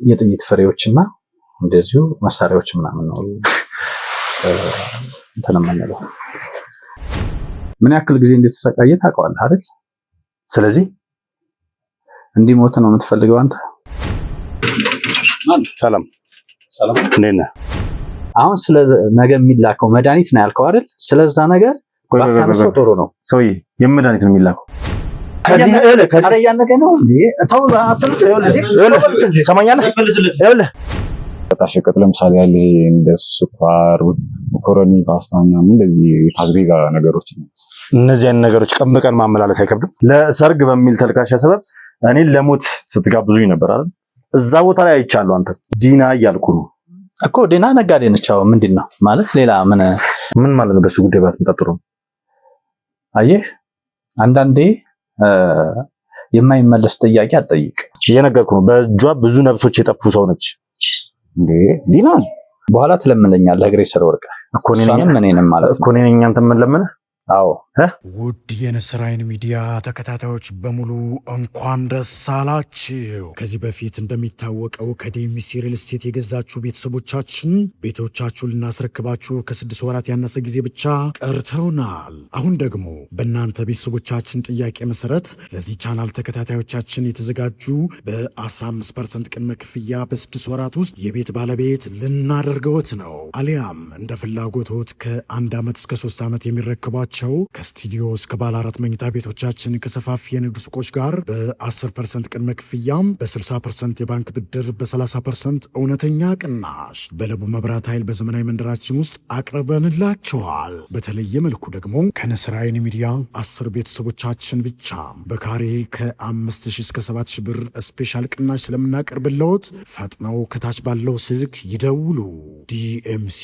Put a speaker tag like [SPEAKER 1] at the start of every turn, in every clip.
[SPEAKER 1] የጥይት ፍሬዎችና እንደዚሁ መሳሪያዎች ምናምን ነው ተነመነለው። ምን ያክል ጊዜ እንደተሰቃየ ታውቀዋለህ አይደል? ስለዚህ እንዲሞት ነው የምትፈልገው አንተ?
[SPEAKER 2] ሰላም እንዴት ነህ?
[SPEAKER 1] አሁን ስለ ነገ የሚላከው መድኃኒት ነው ያልከው አይደል? ስለዛ ነገር ባታነሳው ጥሩ ነው።
[SPEAKER 2] ሰውዬ የመድኃኒት ነው የሚላከው።
[SPEAKER 1] ከያነገ ነው እንዴ? ታው
[SPEAKER 2] ሰማኛለህ? ይኸውልህ
[SPEAKER 3] ሸቀጥ ለምሳሌ ያለ እንደ ስኳር፣ መኮረኒ፣ ፓስታ ምናምን እንደዚህ የታስቤዛ ነገሮች ነው።
[SPEAKER 2] እነዚህ አይነት ነገሮች ቀን በቀን ማመላለስ አይከብድም? ለሰርግ በሚል ተልካሻ ሰበብ እኔን ለሞት ስትጋብዙኝ ነበር አይደል? እዛ ቦታ ላይ አይቻለሁ። አንተ ዲና እያልኩ ነው
[SPEAKER 1] እኮ። ዲና ነጋዴ ነች። ምንድን ነው ማለት? ሌላ
[SPEAKER 2] ምን ማለት ነው? በሱ ጉዳይ ባትመጣጥሩ።
[SPEAKER 1] አየህ አንዳንዴ የማይመለስ ጥያቄ አትጠይቅ።
[SPEAKER 2] እየነገርኩ ነው። በእጇ ብዙ ነፍሶች የጠፉ ሰው ነች።
[SPEAKER 3] እንዴ ዲና
[SPEAKER 1] በኋላ ትለምነኛለህ እግሬ ስር ወርቀህ
[SPEAKER 2] እኮ እኔንም ማለት እኮ እኔ ነኝ አንተን ምን ለምነህ?
[SPEAKER 1] አዎ
[SPEAKER 4] ውድ የንስር አይን ሚዲያ ተከታታዮች በሙሉ እንኳን ደስ አላችሁ። ከዚህ በፊት እንደሚታወቀው ከዴሚስ ሪል ስቴት የገዛችሁ ቤተሰቦቻችን ቤቶቻችሁን ልናስረክባችሁ ከ6 ወራት ያነሰ ጊዜ ብቻ ቀርተውናል። አሁን ደግሞ በእናንተ ቤተሰቦቻችን ጥያቄ መሰረት ለዚህ ቻናል ተከታታዮቻችን የተዘጋጁ በ15% ቅድመ ክፍያ በ6 ወራት ውስጥ የቤት ባለቤት ልናደርገውት ነው። አሊያም እንደ ፍላጎቶት ከ1 ዓመት እስከ 3 ዓመት የሚረክቧቸው ከስቱዲዮ እስከ ባለ 4 መኝታ ቤቶቻችን ከሰፋፊ የንግድ ሱቆች ጋር በ10% ቅድመ ክፍያም በ60% የባንክ ብድር በ30% እውነተኛ ቅናሽ በለቡ መብራት ኃይል በዘመናዊ መንደራችን ውስጥ አቅርበንላችኋል። በተለየ መልኩ ደግሞ ከንስር አይን ሚዲያ 10 ቤተሰቦቻችን ብቻ በካሬ ከ5000 እስከ 7000 ብር ስፔሻል ቅናሽ ስለምናቀርብልዎት ፈጥነው ከታች ባለው ስልክ ይደውሉ። ዲኤምሲ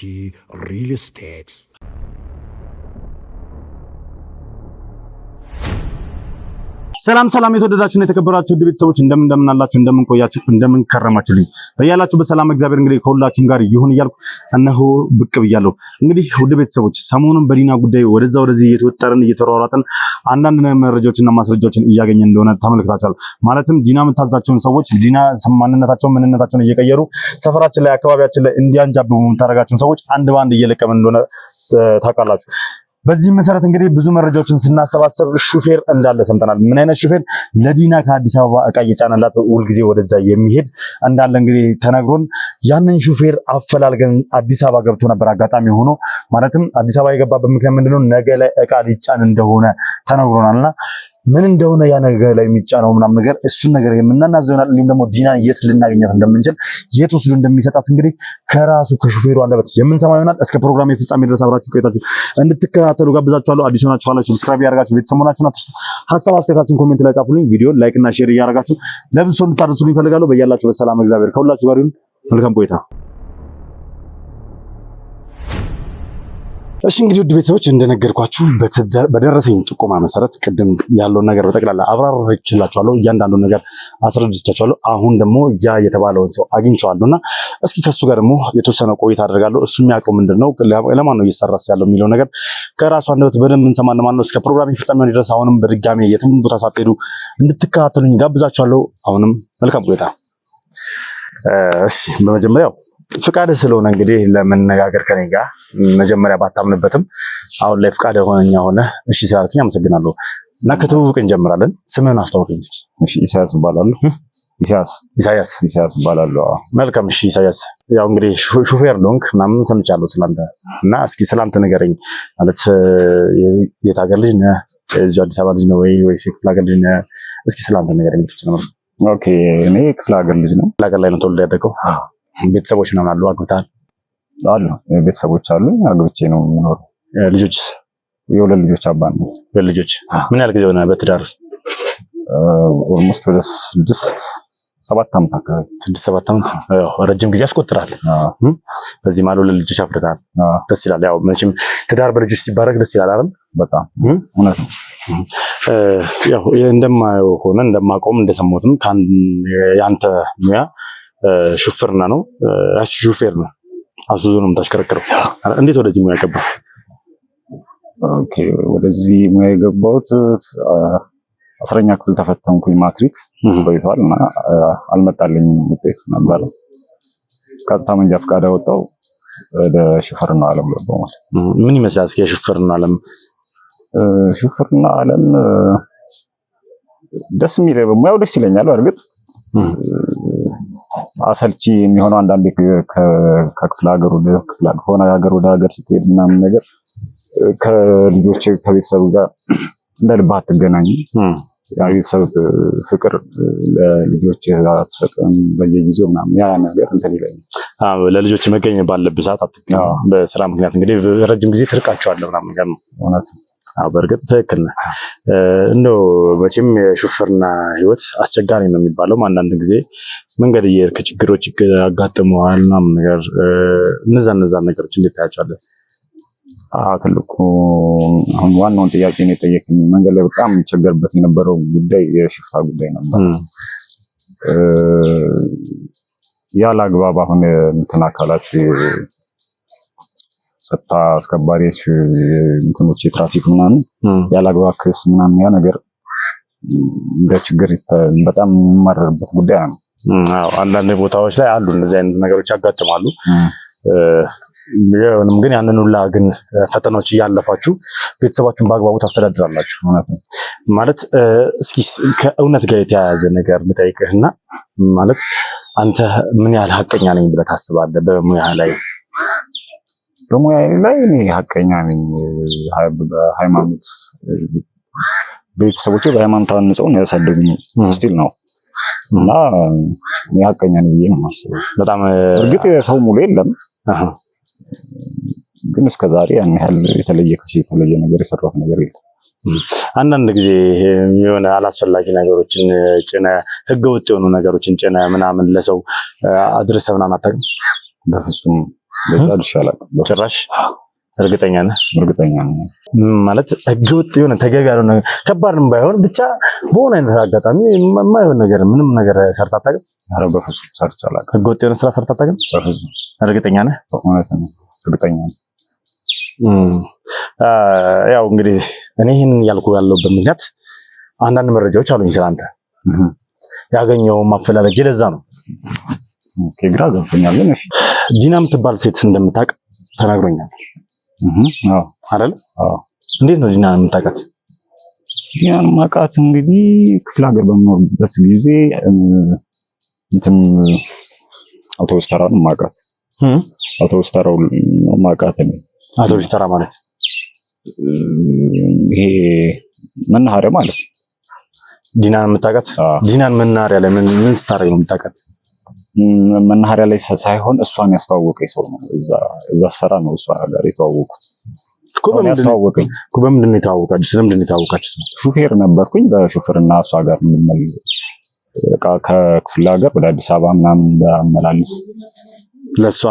[SPEAKER 4] ሪል ስቴት።
[SPEAKER 2] ሰላም የተወደዳችሁና የተከበራችሁ ውድ ቤተሰቦች እንደምን አላችሁ? እንደምን ቆያችሁ? እንደምን ከረማችሁልኝ? በያላችሁ በሰላም እግዚአብሔር እንግዲህ ከሁላችሁም ጋር ይሁን እያልኩ እነሆ ብቅ ብያለሁ። እንግዲህ ውድ ቤተሰቦች ሰሞኑን በዲና ጉዳይ ወደዛ ወደዚህ እየተወጠርን እየተሯሯጥን አንዳንድ መረጃዎችና ማስረጃዎችን እያገኘን እንደሆነ ተመልክታችኋል። ማለትም ዲና የምታዛቸውን ሰዎች ዲና ምንነታቸውን እየቀየሩ ሰፈራችን ላይ አካባቢያችን ላይ እንዲያንጃብቡ የምታደርጋቸውን ሰዎች አንድ ባንድ እየለቀምን እንደሆነ ታውቃላችሁ። በዚህ መሰረት እንግዲህ ብዙ መረጃዎችን ስናሰባሰብ ሹፌር እንዳለ ሰምተናል። ምን አይነት ሹፌር? ለዲና ከአዲስ አበባ እቃ እየጫነላት ሁልጊዜ ወደዛ የሚሄድ እንዳለ እንግዲህ ተነግሮን ያንን ሹፌር አፈላልገን አዲስ አበባ ገብቶ ነበር። አጋጣሚ ሆኖ ማለትም አዲስ አበባ የገባበት ምክንያት ምንድነው? ነገ ላይ እቃ ሊጫን እንደሆነ ተነግሮናልና ምን እንደሆነ ያ ነገር ላይ የሚጫነው ምናምን ነገር እሱን ነገር የምናናዘው ይሆናል። እንዲሁም ደግሞ ዲና የት ልናገኛት እንደምንችል የት ወስዶ እንደሚሰጣት እንግዲህ ከራሱ ከሹፌሩ አንደበት የምንሰማ ይሆናል። እስከ ፕሮግራም ፍጻሜ ድረስ አብራችሁ ቆይታችሁ እንድትከታተሉ ጋብዛችኋለሁ። አዲስ ሆናችሁ ሰብስክራይብ ያደርጋችሁ ቤተሰቦቻችሁና ሀሳብ አስተያየታችሁን ኮሜንት ላይ ጻፉልኝ። ቪዲዮ ላይክ እና ሼር እያደረጋችሁ ለብዙ ሰው እንድታደርሱልኝ እፈልጋለሁ። በያላችሁ በሰላም እግዚአብሔር ከሁላችሁ ጋር ይሁን። መልካም ቆይታ። እሺ እንግዲህ ውድ ቤተሰቦች እንደነገርኳችሁ በደረሰኝ ጥቆማ መሰረት ቅድም ያለውን ነገር በጠቅላላ አብራርቼላችኋለሁ። እያንዳንዱን ነገር አስረድቻችኋለሁ። አሁን ደግሞ ያ የተባለውን ሰው አግኝቼዋለሁና እስኪ ከሱ ጋር ደግሞ የተወሰነ ቆይታ አደርጋለሁ። እሱ የሚያውቀው ምንድነው ለማን ነው እየሰራስ ያለው የሚለው ነገር ከራሱ አንደበት በደንብ እንሰማለን ማለት ነው። እስከ ፕሮግራም ፍጻሜ ድረስ አሁንም በድጋሚ የትም ቦታ ሳትሄዱ እንድትከታተሉኝ ጋብዛችኋለሁ። አሁንም መልካም ቆይታ። እሺ በመጀመሪያው ፍቃድ ስለሆነ እንግዲህ ለመነጋገር ከኔ ጋር መጀመሪያ ባታምንበትም አሁን ላይ ፍቃድ ሆነ እሺ ስላልከኝ አመሰግናለሁ። እና ከተውውቅ እንጀምራለን። ስምህን አስተዋውቀኝ እስኪ።
[SPEAKER 3] እሺ ኢሳያስ እባላለሁ። ኢሳያስ እባላለሁ።
[SPEAKER 2] መልካም እሺ ኢሳያስ፣ ያው እንግዲህ ሹፌር ዶንክ ምናምን ሰምቻለሁ ስላንተ እና እስኪ ስላንተ ንገረኝ። ማለት የት ሀገር ልጅ ነህ? እዚህ አዲስ አበባ ልጅ ነው ወይስ የክፍለ ሀገር ልጅ ነህ? እስኪ ስላንተ ንገረኝ።
[SPEAKER 3] ኦኬ እኔ ክፍለ ሀገር ልጅ ነው።
[SPEAKER 2] ክፍለ ሀገር ላይ ነው ተወልደ ያደገው? ቤተሰቦች ምናምን አሉ? አግብተሃል?
[SPEAKER 3] አሉ ቤተሰቦች አሉ። አግብቼ ነው የምኖረው።
[SPEAKER 2] ልጆችስ?
[SPEAKER 3] የሁለት ልጆች አባት ነው።
[SPEAKER 2] የሁለት ልጆች። ምን ያህል ጊዜ ሆነ በትዳር ውስጥ?
[SPEAKER 3] ኦልሞስት ወደ 6-7 ዓመት አካባቢ።
[SPEAKER 2] 6-7 ዓመት ረጅም ጊዜ ያስቆጥራል። በዚህ ማለት ሁለት ልጆች አፍርተሃል። ደስ ይላል። ያው መቼም ትዳር በልጆች ሲባረክ ደስ ይላል አይደል?
[SPEAKER 3] በጣም እውነት ነው።
[SPEAKER 2] ያው እንደማየው ሆነ እንደማቆም እንደሰማሁትም ያንተ ሙያ ሹፍርና ነው። ሹፌር ነው። አሱዙ ነው የምታሽከረክረው። እንዴት ወደዚህ ሙያ ገባህ?
[SPEAKER 3] ኦኬ ወደዚህ ሙያ የገባሁት 10ኛ ክፍል ተፈተንኩኝ ማትሪክ ቆይቷል እና አልመጣልኝም ውጤት ነበር። ቀጥታ መንጃ ፈቃድ አወጣው ወደ ሹፌርና ዓለም ገባሁ።
[SPEAKER 2] ምን ይመስላል እስኪ የሹፌርና ዓለም?
[SPEAKER 3] ሹፌርና ዓለም ደስ የሚለው ሙያው ደስ ይለኛል። እርግጥ አሰልቺ የሚሆነው አንዳንዴ ከክፍለ ሀገር ወደ ሀገር ስትሄድ ምናምን ነገር ከልጆች ከቤተሰብ ጋር እንደ ልብ አትገናኝም። የቤተሰብ ፍቅር ለልጆች አትሰጥም በየጊዜው ምናምን ያ ነገር እንትን ይለኛል።
[SPEAKER 2] ለልጆች መገኘት ባለብህ ሰዓት አትገኝም። በስራ ምክንያት እንግዲህ ረጅም ጊዜ ትርቃቸዋለህ ምናምን ነገር ነው።
[SPEAKER 3] እውነት ነው።
[SPEAKER 2] በእርግጥ ትክክል ነህ። እንደው መቼም የሹፌርና ህይወት አስቸጋሪ ነው የሚባለው። አንዳንድ ጊዜ መንገድ እየሄድክ ችግሮች ያጋጥመዋል ምናምን ነገር እነዛ ነገሮች እንዴት ታያቸዋለህ?
[SPEAKER 3] ትልቁ አሁን ዋናውን ጥያቄ ነው የጠየቀኝ። መንገድ ላይ በጣም ቸገርበት የነበረው ጉዳይ የሽፍታ ጉዳይ ነበር። ያለ አግባብ አሁን እንትን አካላት ጸጥታ አስከባሪዎች እንትኖች የትራፊክ ምናምን ያለ አግባብ ክስ ምናምን ያ ነገር እንደ ችግር በጣም የማረርበት ጉዳይ ነው።
[SPEAKER 2] አንዳንድ ቦታዎች ላይ አሉ እንደዚህ አይነት ነገሮች ያጋጥማሉ። ቢሆንም ግን ያንን ሁላ ግን ፈተናዎች እያለፋችሁ ቤተሰባችሁን በአግባቡ ታስተዳድራላችሁ ማለት እስኪ ከእውነት ጋር የተያያዘ ነገር ልጠይቅህና ማለት አንተ ምን ያህል ሀቀኛ ነኝ ብለህ ታስባለህ በሙያ ላይ?
[SPEAKER 3] በሙያ ላይ እኔ ሀቀኛ ነኝ። በሃይማኖት ቤተሰቦቼ በሃይማኖት አንጸው ነው ያሳደጉኝ ስቲል ነው እና እኔ ሀቀኛ ነኝ ብዬ ነው የማስበው።
[SPEAKER 2] በጣም
[SPEAKER 3] እርግጥ የሰው ሙሉ የለም ግን እስከዛሬ ያን ያህል የተለየ ነገር የሰራሁት ነገር የለም።
[SPEAKER 2] አንዳንድ ጊዜ የሆነ አላስፈላጊ ነገሮችን ጭነ ህገወጥ የሆኑ ነገሮችን ጭነ ምናምን ለሰው አድርሰህ ምናምን አታውቅም?
[SPEAKER 3] በፍጹም ለዛልሽ አላውቅም።
[SPEAKER 2] ጭራሽ? እርግጠኛ ነህ?
[SPEAKER 3] እርግጠኛ ነኝ።
[SPEAKER 2] ማለት ህገወጥ የሆነ ተገቢ ያልሆነ ከባድም ባይሆን ብቻ በሆነ አይነት አጋጣሚ የማይሆን ነገር ምንም ነገር ሰርተህ አታውቅም?
[SPEAKER 3] ኧረ በፍጹም ሰርቼ አላውቅም።
[SPEAKER 2] ህገወጥ የሆነ ስራ ሰርተህ አታውቅም?
[SPEAKER 3] በፍጹም።
[SPEAKER 2] እርግጠኛ ነህ?
[SPEAKER 3] እውነት ነው፣ እርግጠኛ ነኝ።
[SPEAKER 2] ያው እንግዲህ እኔ ይህንን ያልኩ ያለሁበት ምክንያት አንዳንድ መረጃዎች አሉኝ ስላንተ ያገኘው ማፈላለግ ለዛ ነው።
[SPEAKER 3] ግራ ገብቶኛል። ግን እሺ
[SPEAKER 2] ዲና የምትባል ሴት እንደምታውቅ ተናግሮኛል።
[SPEAKER 3] አዎ
[SPEAKER 2] አይደል?
[SPEAKER 3] አዎ።
[SPEAKER 2] እንዴት ነው ዲና የምታውቃት?
[SPEAKER 3] ዲናን ማውቃት እንግዲህ ክፍለ ሀገር በምኖርበት ጊዜ እንትን አውቶቡስ ተራ ነው ማውቃት። አውቶቡስ ተራው ነው ማውቃት ነው።
[SPEAKER 2] አውቶቡስ ተራ ማለት
[SPEAKER 3] ይሄ መናኸሪያ ማለት ነው።
[SPEAKER 2] ዲናን የምታውቃት? ዲናን መናኸሪያ ላይ ምን ስታረግ ነው የምታውቃት?
[SPEAKER 3] መናኸሪያ ላይ ሳይሆን እሷን ያስተዋወቀኝ ሰው ነው። እዛ ሰራ ነው እሷ ጋር የተዋወቁት። ያስተዋወቀኝ
[SPEAKER 2] በምንድን ነው የተዋወቃችሁት? ስለምንድን ነው የተዋወቃችሁት?
[SPEAKER 3] ሹፌር ነበርኩኝ። በሹፌርና እሷ ጋር እቃ ከክፍለ ሀገር ወደ አዲስ አበባ ምናምን በመላልስ
[SPEAKER 2] ለሷ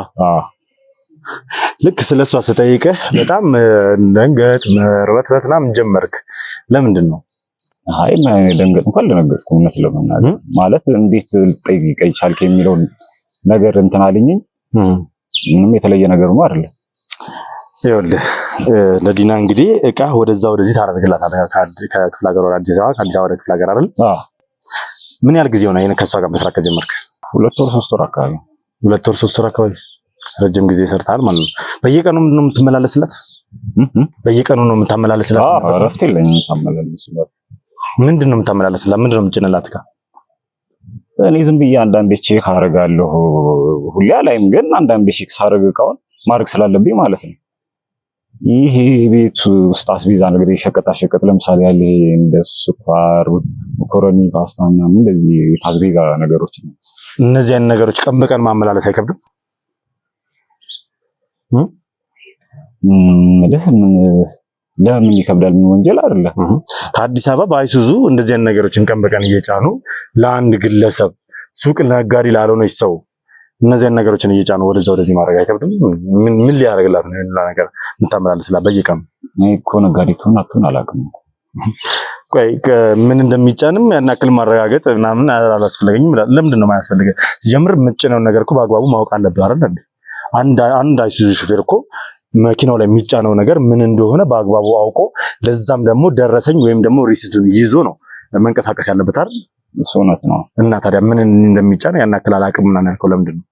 [SPEAKER 2] ልክ ስለሷ ስጠይቅህ በጣም ደንገጥ መርበትበት ምናምን ጀመርክ። ለምንድን ነው?
[SPEAKER 3] አይ ደንገጥ እንኳን አልደነገጥኩም። እውነት ለመናገር ማለት እንዴት ልጠይቀኝ ቻልክ የሚለውን ነገር እንትን አለኝ። ምንም የተለየ ነገር ነው አይደል?
[SPEAKER 2] ይኸውልህ ለዲና እንግዲህ እቃ ወደዛ ወደዚህ ታደርግላታለህ ከክፍለ ሀገር ወደ አዲስ አበባ፣ ከአዲስ አበባ ወደ ክፍለ ሀገር አይደል? ምን ያህል ጊዜ ሆነ ከሷ ጋር መስራት ከጀመርክ?
[SPEAKER 3] 2 ወር 3 ወር አካባቢ።
[SPEAKER 2] 2 ወር 3 ወር አካባቢ። ረጅም ጊዜ ሰርተሃል ማለት ነው። በየቀኑ ምንድን ነው የምትመላለስላት? በየቀኑ ነው የምታመላለስላት?
[SPEAKER 3] እረፍት የለኝም ሳመላለስላት።
[SPEAKER 2] ምንድን ነው የምታመላለስላት? ምንድን ነው የምትጭንላት እቃ?
[SPEAKER 3] እኔ ዝም ብዬ አንዳንዴ ቼክ አደርጋለሁ። ሁሌ አላይም፣ ግን አንዳንዴ ቼክ ሳደርግ እቃውን ማድረግ ስላለብኝ ማለት ነው። ይሄ ቤት ውስጥ አስቤዛ ነገር የሸቀጣ ሸቀጥ ለምሳሌ ያለ እንደ ስኳር፣ መኮረኒ፣ ፓስታ ምናምን እንደዚህ አስቤዛ ነገሮች ነው።
[SPEAKER 2] እነዚህ አይነት ነገሮች ቀን በቀን ማመላለስ አይከብድም?
[SPEAKER 3] ለምን ይከብዳል? ምን ወንጀል አይደለ?
[SPEAKER 2] ከአዲስ አበባ በአይሱዙ እንደዚህ አይነት ነገሮችን ቀን በቀን እየጫኑ ለአንድ ግለሰብ ሱቅ ነጋዴ ላልሆነች ሰው እነዚያን ነገሮችን እየጫኑ ወደዛ ወደዚህ ማድረግ አይከብድም? ምን ሊያደርግላት ነው ይሄን ነገር የምታመላልስላት በየቀኑ?
[SPEAKER 3] እኮ ነጋዴቱን አትሆን አላውቅም።
[SPEAKER 2] ቆይ ምን እንደሚጫንም ያን ያክል ማረጋገጥ ምናምን አላስፈልገኝም። ለምንድን ነው የማያስፈልገው? ሲጀምር የምትጭነውን ነገር እኮ በአግባቡ ማወቅ አለብህ አይደል እንዴ? አንድ አይሱዙ ሹፌር እኮ መኪናው ላይ የሚጫነው ነገር ምን እንደሆነ በአግባቡ አውቆ ለዛም ደግሞ ደረሰኝ ወይም ደግሞ ሪሲቱን ይዞ ነው መንቀሳቀስ ያለበት አይደል?
[SPEAKER 3] እሱ እውነት ነው።
[SPEAKER 2] እና ታዲያ ምን እንደሚጫን ያን ያክል አላውቅም ምናምን ያልከው ለምንድን ነው?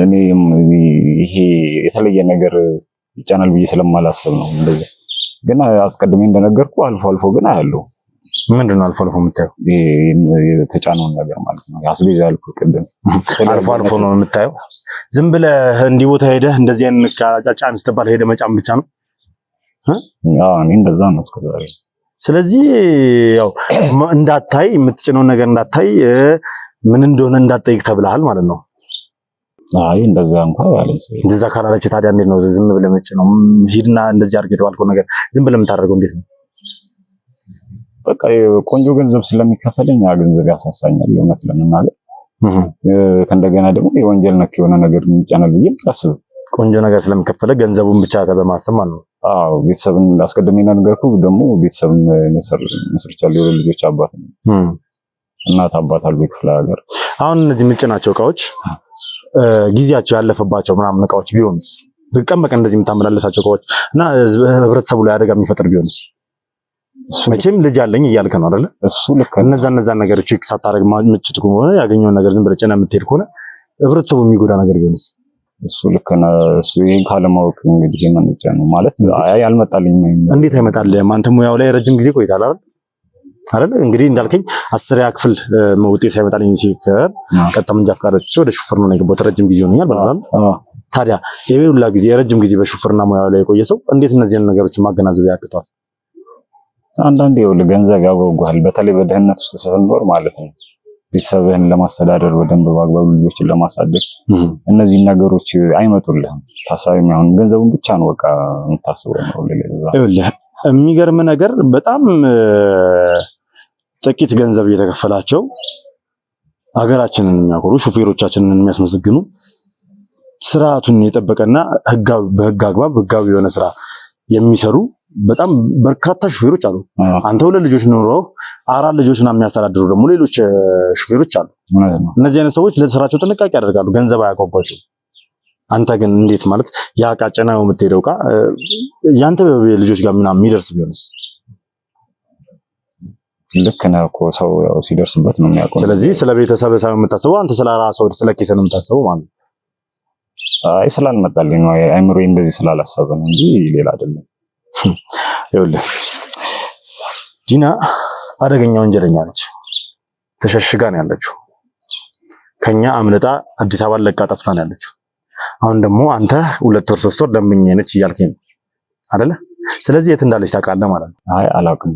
[SPEAKER 3] እኔ ይሄ የተለየ ነገር ይጫናል ብዬ ስለማላስብ ነው እንደዚህ። ግን አስቀድሜ እንደነገርኩ አልፎ አልፎ ግን አያለው።
[SPEAKER 2] ምንድን ነው አልፎ አልፎ የምታየው?
[SPEAKER 3] የተጫነውን ነገር ማለት ነው። ያስቤዛ ያልኩህ ቅድም
[SPEAKER 2] አልፎ አልፎ ነው የምታየው? ዝም ብለህ እንዲህ ቦታ ሄደህ እንደዚህ አይነት ጫን ስትባል ሄደህ መጫን ብቻ ነው?
[SPEAKER 3] እኔ እንደዛ ነው እስከዛሬ።
[SPEAKER 2] ስለዚህ ያው እንዳታይ የምትጭነውን ነገር እንዳታይ ምን እንደሆነ እንዳትጠይቅ ተብለሃል ማለት ነው።
[SPEAKER 3] አይ እንደዛ እንኳን ያለኝ ሰው
[SPEAKER 2] እንደዛ ካላለች ታዲያ እንዴት ነው ዝም ብለህ መጭነው? ሂድና እንደዚህ አድርግ የተባልከው ነገር ዝም ብለህ የምታደርገው እንዴት ነው?
[SPEAKER 3] በቃ ቆንጆ ገንዘብ ስለሚከፈለኝ ያ ገንዘብ ያሳሳኛል እውነት ለመናገር። ከእንደገና ደግሞ የወንጀል ነክ የሆነ ነገር ይጫናል ብዬ አስብ።
[SPEAKER 2] ቆንጆ ነገር ስለሚከፈለ ገንዘቡን ብቻ በማሰብ ማለት ነው።
[SPEAKER 3] አዎ ቤተሰብን አስቀድሜ ነገርኩህ። ደግሞ ቤተሰብን መስርቻለሁ። የልጆች አባት ነው። እናት አባት አሉ በክፍለ ሀገር።
[SPEAKER 2] አሁን እነዚህ የምጭናቸው እቃዎች ጊዜያቸው ያለፈባቸው ምናምን እቃዎች ቢሆንስ? በቀን በቀን እንደዚህ የምታመላለሳቸው እቃዎች እና ህብረተሰቡ ላይ አደጋ የሚፈጥር ቢሆንስ? መቼም ልጅ አለኝ እያልክ ነው አይደለ?
[SPEAKER 3] እሱ ልክ
[SPEAKER 2] እነዛ ነገሮች ቼክ ሳታደርግ ምጭት ከሆነ ያገኘውን ነገር ዝም ብለህ ጭነህ የምትሄድ ከሆነ ህብረተሰቡ የሚጎዳ ነገር ቢሆንስ?
[SPEAKER 3] እሱ ልክ ነው። እሱ ይሄን ካለማወቅ እንግዲህ የመነጨ ነው ማለት። አይ አልመጣልኝም።
[SPEAKER 2] እንዴት አይመጣልህም? አንተ ሙያው ላይ ረጅም ጊዜ ቆይታል አይደል? እንግዲህ እንዳልከኝ 10ኛ ክፍል ውጤት ሳይመጣልኝ ሲቀር ቀጥታ መንጃ ፈቃድ ወደ ሹፍርና ነው የገባሁት። ረጅም ጊዜ ሆነኛል ብለናል። ታዲያ ይሄ ሁላ ጊዜ ረጅም ጊዜ በሹፍርና ሙያው ላይ የቆየ ሰው እንዴት እነዚህን ነገሮችን ማገናዘብ ያቅቷል?
[SPEAKER 3] አንዳንዴ ይኸውልህ ገንዘብ ያጓጓል። በተለይ በድህነት ውስጥ ስትኖር ማለት ነው። ቤተሰብህን ለማስተዳደር በደንብ በአግባቡ ልጆችን ለማሳደግ እነዚህ ነገሮች አይመጡልህም። ታሳቢ የሚሆን ገንዘቡን ብቻ ነው በቃ የምታስበው ነው።
[SPEAKER 2] ይኸውልህ የሚገርም ነገር በጣም ጥቂት ገንዘብ እየተከፈላቸው ሀገራችንን የሚያኮሩ ሹፌሮቻችንን የሚያስመሰግኑ ስርዓቱን የጠበቀና በህግ አግባብ ህጋዊ የሆነ ስራ የሚሰሩ በጣም በርካታ ሹፌሮች አሉ። አንተ 2 ልጆች ኖሮ 4 ልጆችና የሚያስተዳድሩ ደግሞ ሌሎች ሹፌሮች አሉ። እነዚህ አይነት ሰዎች ለስራቸው ጥንቃቄ ያደርጋሉ፣ ገንዘብ አያጓጓቸው። አንተ ግን እንዴት ማለት ያ ዕቃ ጭነው የምትሄደው ዕቃ ያንተ ልጆች ጋር ምናምን የሚደርስ ቢሆንስ?
[SPEAKER 3] ልክ ነው እኮ ሰው ያው ሲደርስበት ነው የሚያውቀው።
[SPEAKER 2] ስለዚህ ስለ ቤተሰብ ሳይሆን የምታስበው አንተ ስለ ራስህ ስለ ኪስህ ነው የምታስበው ማለት ነው።
[SPEAKER 3] አይ ስላልመጣልኝ ነው አይምሮዬ እንደዚህ ስላላሰበ ነው እንጂ ሌላ አይደለም።
[SPEAKER 2] ይኸውልህ ዲና አደገኛ ወንጀለኛ ነች። ተሸሽጋ ነው ያለችው። ከኛ አምልጣ አዲስ አበባ ለቃ ጠፍታ ነው ያለችው። አሁን ደግሞ አንተ 2 ወር 3 ወር ደምኜ ነች እያልከኝ ነው አይደለ? ስለዚህ የት እንዳለች ታውቃለህ ማለት ነው?
[SPEAKER 3] አይ አላውቅም።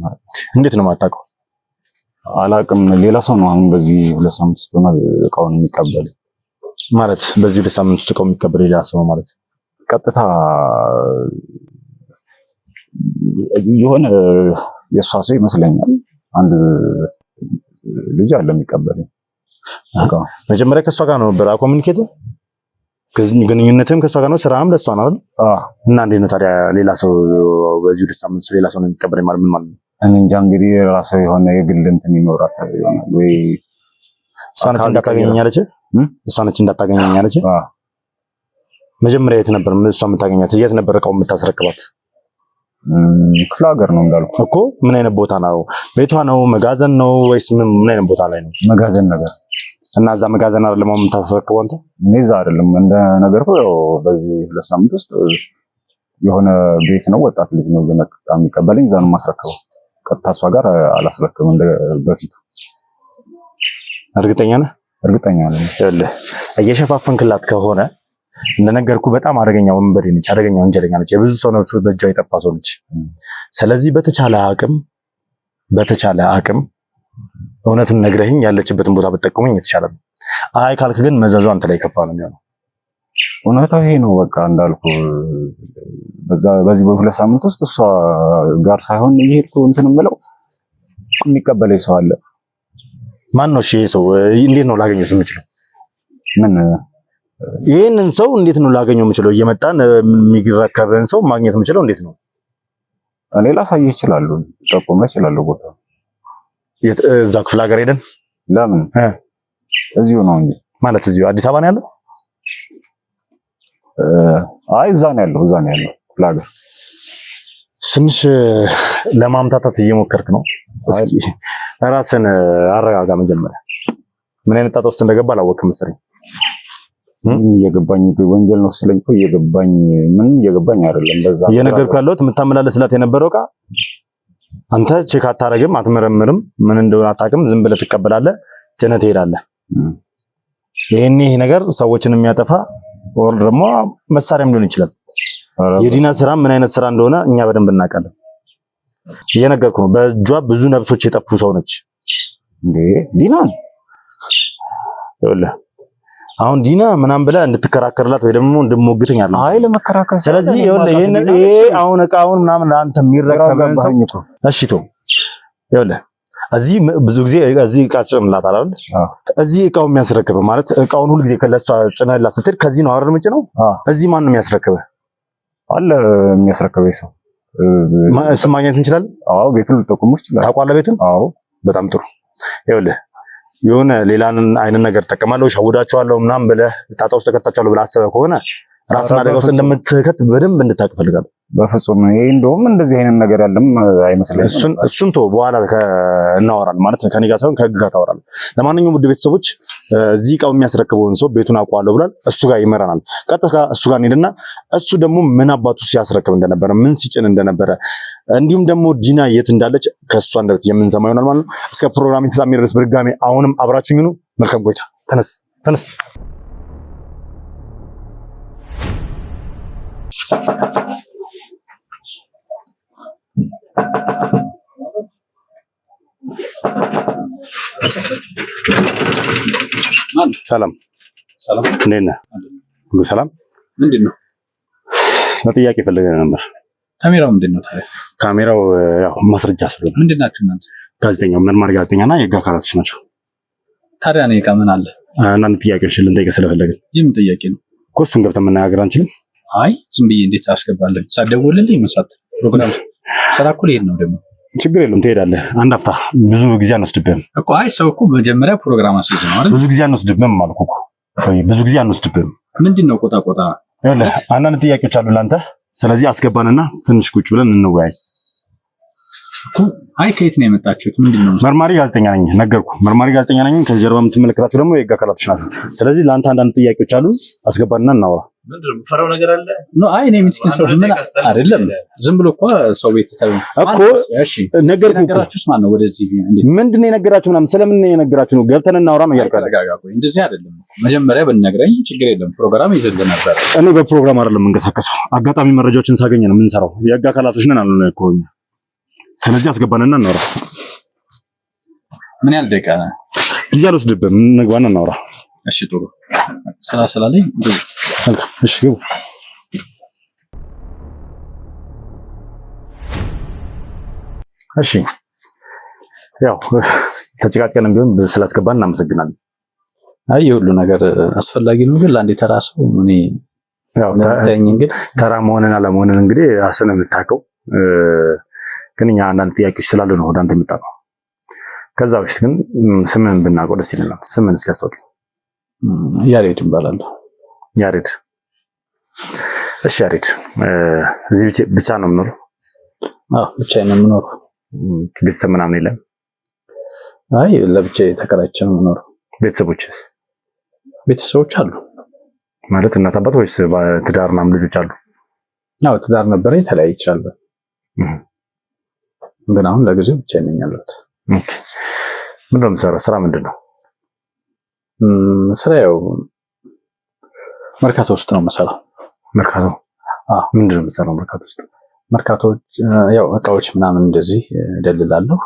[SPEAKER 2] እንዴት ነው የማታውቀው?
[SPEAKER 3] አላውቅም። ሌላ ሰው ነው አሁን በዚህ 2 ሳምንት ውስጥ ነው እቃውን የሚቀበል
[SPEAKER 2] ማለት። በዚህ 2 ሳምንት ውስጥ እቃውን የሚቀበል ሌላ ሰው ማለት
[SPEAKER 3] ቀጥታ የሆነ የሷ ሰው ይመስለኛል። አንድ ልጅ አለ የሚቀበለኝ።
[SPEAKER 2] መጀመሪያ ከሷ ጋር ነው ነበር ኮሙኒኬት ግንኙነትም ከሷ ጋር ነው፣ ስራም ለሷ ነው አይደል? እና እንዴት ነው ታዲያ ሌላ ሰው በዚህ 2 ሳምንት ሌላ ሰው ነው የሚቀበለኝ ማለት ምን ማለት ነው?
[SPEAKER 3] እኔ እንጃ እንግዲህ ራሱ የሆነ የግል እንትን ይኖራታል ይሆናል ወይ
[SPEAKER 2] እሷ ነች እንዳታገኘኛለች። እሷ ነች እንዳታገኘኛለች። መጀመሪያ የት ነበር እሷ የምታገኛት? የት ነበር እቃው የምታስረክባት?
[SPEAKER 3] ክፍለ ሀገር ነው እንዳልኩ
[SPEAKER 2] እኮ። ምን አይነት ቦታ ነው? ቤቷ ነው? መጋዘን ነው ወይስ ምን አይነት ቦታ ላይ ነው?
[SPEAKER 3] መጋዘን ነገር። እና
[SPEAKER 2] እዛ መጋዘን አይደለም የምታስረክበው አንተ?
[SPEAKER 3] እዛ አይደለም እንደ ነገር ነው። በዚህ 2 ሳምንት ውስጥ የሆነ ቤት ነው፣ ወጣት ልጅ ነው እየመጣ የሚቀበለኝ። እዛ ነው የማስረክበው። ቀጥታ እሷ ጋር አላስረክብም እንደ በፊቱ።
[SPEAKER 2] እርግጠኛ ነህ?
[SPEAKER 3] እርግጠኛ ነኝ።
[SPEAKER 2] ይኸውልህ እየሸፋፈንክላት ከሆነ እንደነገርኩ በጣም አደገኛ ወንበዴ ነች፣ አደገኛ ወንጀለኛ ነች። የብዙ ሰው ነፍስ በእጇ የጠፋ ሰው ነች። ስለዚህ በተቻለ አቅም እውነቱን ነግረህኝ ያለችበትን ቦታ ብትጠቁመኝ የተሻለ ነው። አይ ካልክ ግን መዘዙ አንተ ላይ ከፋ ነው የሚሆነው።
[SPEAKER 3] እውነታው ይሄ ነው። በቃ እንዳልኩ በዚህ በ2 ሳምንት ውስጥ እሷ ጋር ሳይሆን እየሄድኩ እንትን የምለው የሚቀበለኝ ሰው አለ።
[SPEAKER 2] ማን ነው? እሺ ይሄ ሰው እንዴት ነው ላገኘው የምችለው?
[SPEAKER 3] ምን
[SPEAKER 2] ይሄንን ሰው እንዴት ነው ላገኘው የምችለው? እየመጣን የሚረከብን ሰው ማግኘት የምችለው እንዴት ነው?
[SPEAKER 3] እኔ ላሳይህ እችላለሁ፣ ጠቁመህ እችላለሁ ቦታ።
[SPEAKER 2] እዛ ክፍለ ሀገር ሄደን
[SPEAKER 3] ለምን? እዚሁ ነው እንጂ
[SPEAKER 2] ማለት እዚሁ አዲስ አበባ ነው ያለው?
[SPEAKER 3] አይ እዛ ነው ያለው ክፍለ ሀገር።
[SPEAKER 2] ትንሽ ለማምታታት እየሞከርክ ነው። እስኪ ራስን አረጋጋ መጀመሪያ። ምን አይነት ጣጣ ውስጥ እንደገባ አላወቅም መሰለኝ።
[SPEAKER 3] እየገባኝ ወንጀል ነው ስለኝ እኮ ምንም እየገባኝ አይደለም። በዛ
[SPEAKER 2] እየነገርኩህ ያለሁት የምታመላለስላት የነበረው ዕቃ አንተ ቼክ አታረግም፣ አትመረምርም፣ ምን እንደሆነ አታውቅም። ዝም ብለህ ትቀበላለህ፣ ጭነህ ትሄዳለህ። ይሄ ነገር ሰዎችን የሚያጠፋ ወር ደግሞ መሳሪያም ሊሆን ይችላል። የዲና ስራ ምን አይነት ስራ እንደሆነ እኛ በደንብ እናውቃለን። እየነገርኩህ ነው። በእጇ ብዙ ነፍሶች የጠፉ ሰው ነች።
[SPEAKER 3] እንዴ ዲና
[SPEAKER 2] ይኸውልህ አሁን ዲና ምናምን ብለህ እንድትከራከርላት ወይ ደግሞ እንድሞግተኝ አለ።
[SPEAKER 3] አይ ለመከራከር
[SPEAKER 2] ስለዚህ ይኸውልህ ይሄ አሁን ዕቃውን ምናምን አንተ የሚረከበን ሰው እሺ ቶ ይኸውልህ እዚህ ብዙ ጊዜ እዚህ ዕቃ ጭንላት አይደል? እዚህ ዕቃው የሚያስረክበው ማለት ዕቃውን ሁሉ ጊዜ ከለሷ ጭነህላት ስትል ከዚህ ነው አይደል? ምንጭ ነው እዚህ ማን ነው የሚያስረክበው?
[SPEAKER 3] አለ የሚያስረክበው ሰው
[SPEAKER 2] እሱ ማግኘት እንችላለን?
[SPEAKER 3] አዎ ቤቱን ልጠቁም ይችላል።
[SPEAKER 2] ታውቃለህ ቤቱን?
[SPEAKER 3] አዎ
[SPEAKER 2] በጣም ጥሩ። ይኸውልህ የሆነ ሌላን አይነት ነገር ተጠቀማለሁ ሻውዳቸዋለሁ ምናምን ብለህ ጣጣ ውስጥ ተከታቻለሁ ብለህ አስበህ ከሆነ ራስና አደጋ ውስጥ እንደምትከት በደንብ እንድታውቅ ፈልጋለሁ።
[SPEAKER 3] በፍጹም ይሄ እንደውም እንደዚህ አይነት ነገር ያለም አይመስለኝም።
[SPEAKER 2] እሱን ተው በኋላ እናወራለን። ማለት ከኔ ጋር ሳይሆን ከህግ ጋር ታወራለህ። ለማንኛውም ውድ ቤተሰቦች እዚህ ዕቃው የሚያስረክበውን ሰው ቤቱን አውቀዋለሁ ብሏል። እሱ ጋር ይመራናል። ቀጥታ እሱ ጋር እንሄድና እሱ ደግሞ ምን አባቱ ሲያስረክብ እንደነበረ ምን ሲጭን እንደነበረ እንዲሁም ደግሞ ዲና የት እንዳለች ከእሷ አንደበት የምንሰማ ይሆናል ማለት ነው። እስከ ፕሮግራም ፍጻሜ ድረስ በድጋሚ አሁንም አብራችሁኝ ሁኑ። መልካም ቆይታ። ተነስ ሰላም እንዴት ነህ? ሁሉ ሰላም?
[SPEAKER 1] ምንድን ነው
[SPEAKER 2] ለጥያቄ ፈልገህ ነበር።
[SPEAKER 1] ካሜራው ምንድን ነው ታዲያ?
[SPEAKER 2] ካሜራው ያው ማስረጃ ስለሆነ።
[SPEAKER 1] ምንድን ናችሁ እናንተ?
[SPEAKER 2] ጋዜጠኛው መርማሪ ጋዜጠኛና የህግ አካላቶች ናቸው።
[SPEAKER 1] ታዲያ እኔ ዕቃ ምን አለ?
[SPEAKER 2] አንዳንድ ጥያቄዎችን ልንጠይቅህ ስለፈለግን።
[SPEAKER 1] የምን ጥያቄ ነው?
[SPEAKER 2] እኮ እሱን ገብተን መነጋገር አንችልም?
[SPEAKER 1] አይ ዝም ብዬ እንዴት አስገባለሁ? ሳትደውልልኝ መሳት ፕሮግራም ስራ እኮ ልሄድ ነው ደግሞ።
[SPEAKER 2] ችግር የለውም ትሄዳለህ። አንድ አፍታ ብዙ ጊዜ አንወስድብህም
[SPEAKER 1] እኮ። አይ ሰው እኮ መጀመሪያ ፕሮግራም አስይዝ ነው አይደል?
[SPEAKER 2] ብዙ ጊዜ አንወስድብህም አልኩ እኮ። ብዙ ጊዜ አንወስድብህም።
[SPEAKER 1] ምንድን ነው ቆጣ?
[SPEAKER 2] ይኸውልህ አንዳንድ ጥያቄዎች አሉ ለአንተ። ስለዚህ አስገባንና ትንሽ ቁጭ ብለን እንወያይ።
[SPEAKER 1] አይ ከየት ነው የመጣችሁት? ምንድን ነው?
[SPEAKER 2] መርማሪ ጋዜጠኛ ነኝ ነገርኩህ። መርማሪ ጋዜጠኛ ነኝ። ከጀርባ የምትመለከታቸው ደግሞ የህግ አካላቶች ናቸው። ስለዚህ ለአንተ አንዳንድ ጥያቄዎች አሉ። አስገባንና እናውራ።
[SPEAKER 5] ምንድነው የምፈራው ነገር አለ?
[SPEAKER 1] አይ እኔ ምስኪን ሰው ምን አይደለም። ዝም ብሎ እኮ ሰው ቤት ተው
[SPEAKER 2] እኮ። እሺ
[SPEAKER 1] ነገራችሁስ ማን ነው? ወደዚህ
[SPEAKER 2] ምንድን ነው የነገራችሁ? ምናምን ስለምን ነው የነገራችሁ? ነው ገብተን እናውራ ነው ያልኩህ።
[SPEAKER 1] እንደዚህ አይደለም። መጀመሪያ ብትነግረኝ ችግር የለም። ፕሮግራም ይዘን ነበር።
[SPEAKER 2] እኔ በፕሮግራም አይደለም የምንቀሳቀሰው። አጋጣሚ መረጃዎችን ሳገኝ ነው የምንሰራው። የህግ አካላቶች ነን አሉ እኮ። ስለዚህ አስገባንና እናውራ።
[SPEAKER 1] ምን ያህል ደቂቃ ነው?
[SPEAKER 2] ጊዜ አልወስድብህም። እንግባና እናውራ።
[SPEAKER 1] እሺ ጥሩ። ስራ ስላለኝ
[SPEAKER 2] እሺ ግቡ። እሺ ያው ተጨቃጭቀንም ቢሆን ስላስገባን እናመሰግናለን።
[SPEAKER 1] አይ የሁሉ ነገር አስፈላጊ ነው፣ ግን ለአንዴ ተራ ሰው እኔ
[SPEAKER 2] ያው እንግዲህ ተራ መሆንን አለመሆንን እንግዲህ ራስን የምታውቀው። ግን እኛ አንዳንድ ጥያቄዎች ስላሉ ነው ወደ አንተ የመጣነው። ከዛ በፊት ግን ስምን ብናውቀው ደስ ይለናል። ስምን እስኪ አስታውቀኝ።
[SPEAKER 1] ያሬድ እባላለሁ።
[SPEAKER 2] ያሬድ። እሺ ያሬድ፣ እዚህ ብቻ ነው የምኖረው?
[SPEAKER 1] አዎ ብቻዬን ነው የምኖረው።
[SPEAKER 2] ቤተሰብ ምናምን የለም?
[SPEAKER 1] አይ ለብቻዬ ተከራይቼ ነው የምኖረው።
[SPEAKER 2] ቤተሰቦችስ?
[SPEAKER 1] ቤተሰቦች አሉ።
[SPEAKER 2] ማለት እናት አባት ወይስ ትዳር ምናምን ልጆች አሉ?
[SPEAKER 1] አዎ ትዳር ነበረኝ፣ ተለያይቻለሁ። ግን አሁን ለጊዜው ብቻዬን ነኝ ያለሁት።
[SPEAKER 2] ምንድን ነው የምትሰራው? ስራ ምንድን ነው?
[SPEAKER 1] ስራ ያው መርካቶ ውስጥ ነው የምሰራው።
[SPEAKER 2] መርካቶ? አዎ። ምንድን ነው የምትሰራው መርካቶ ውስጥ?
[SPEAKER 1] መርካቶች ያው እቃዎች ምናምን እንደዚህ እደልላለሁ።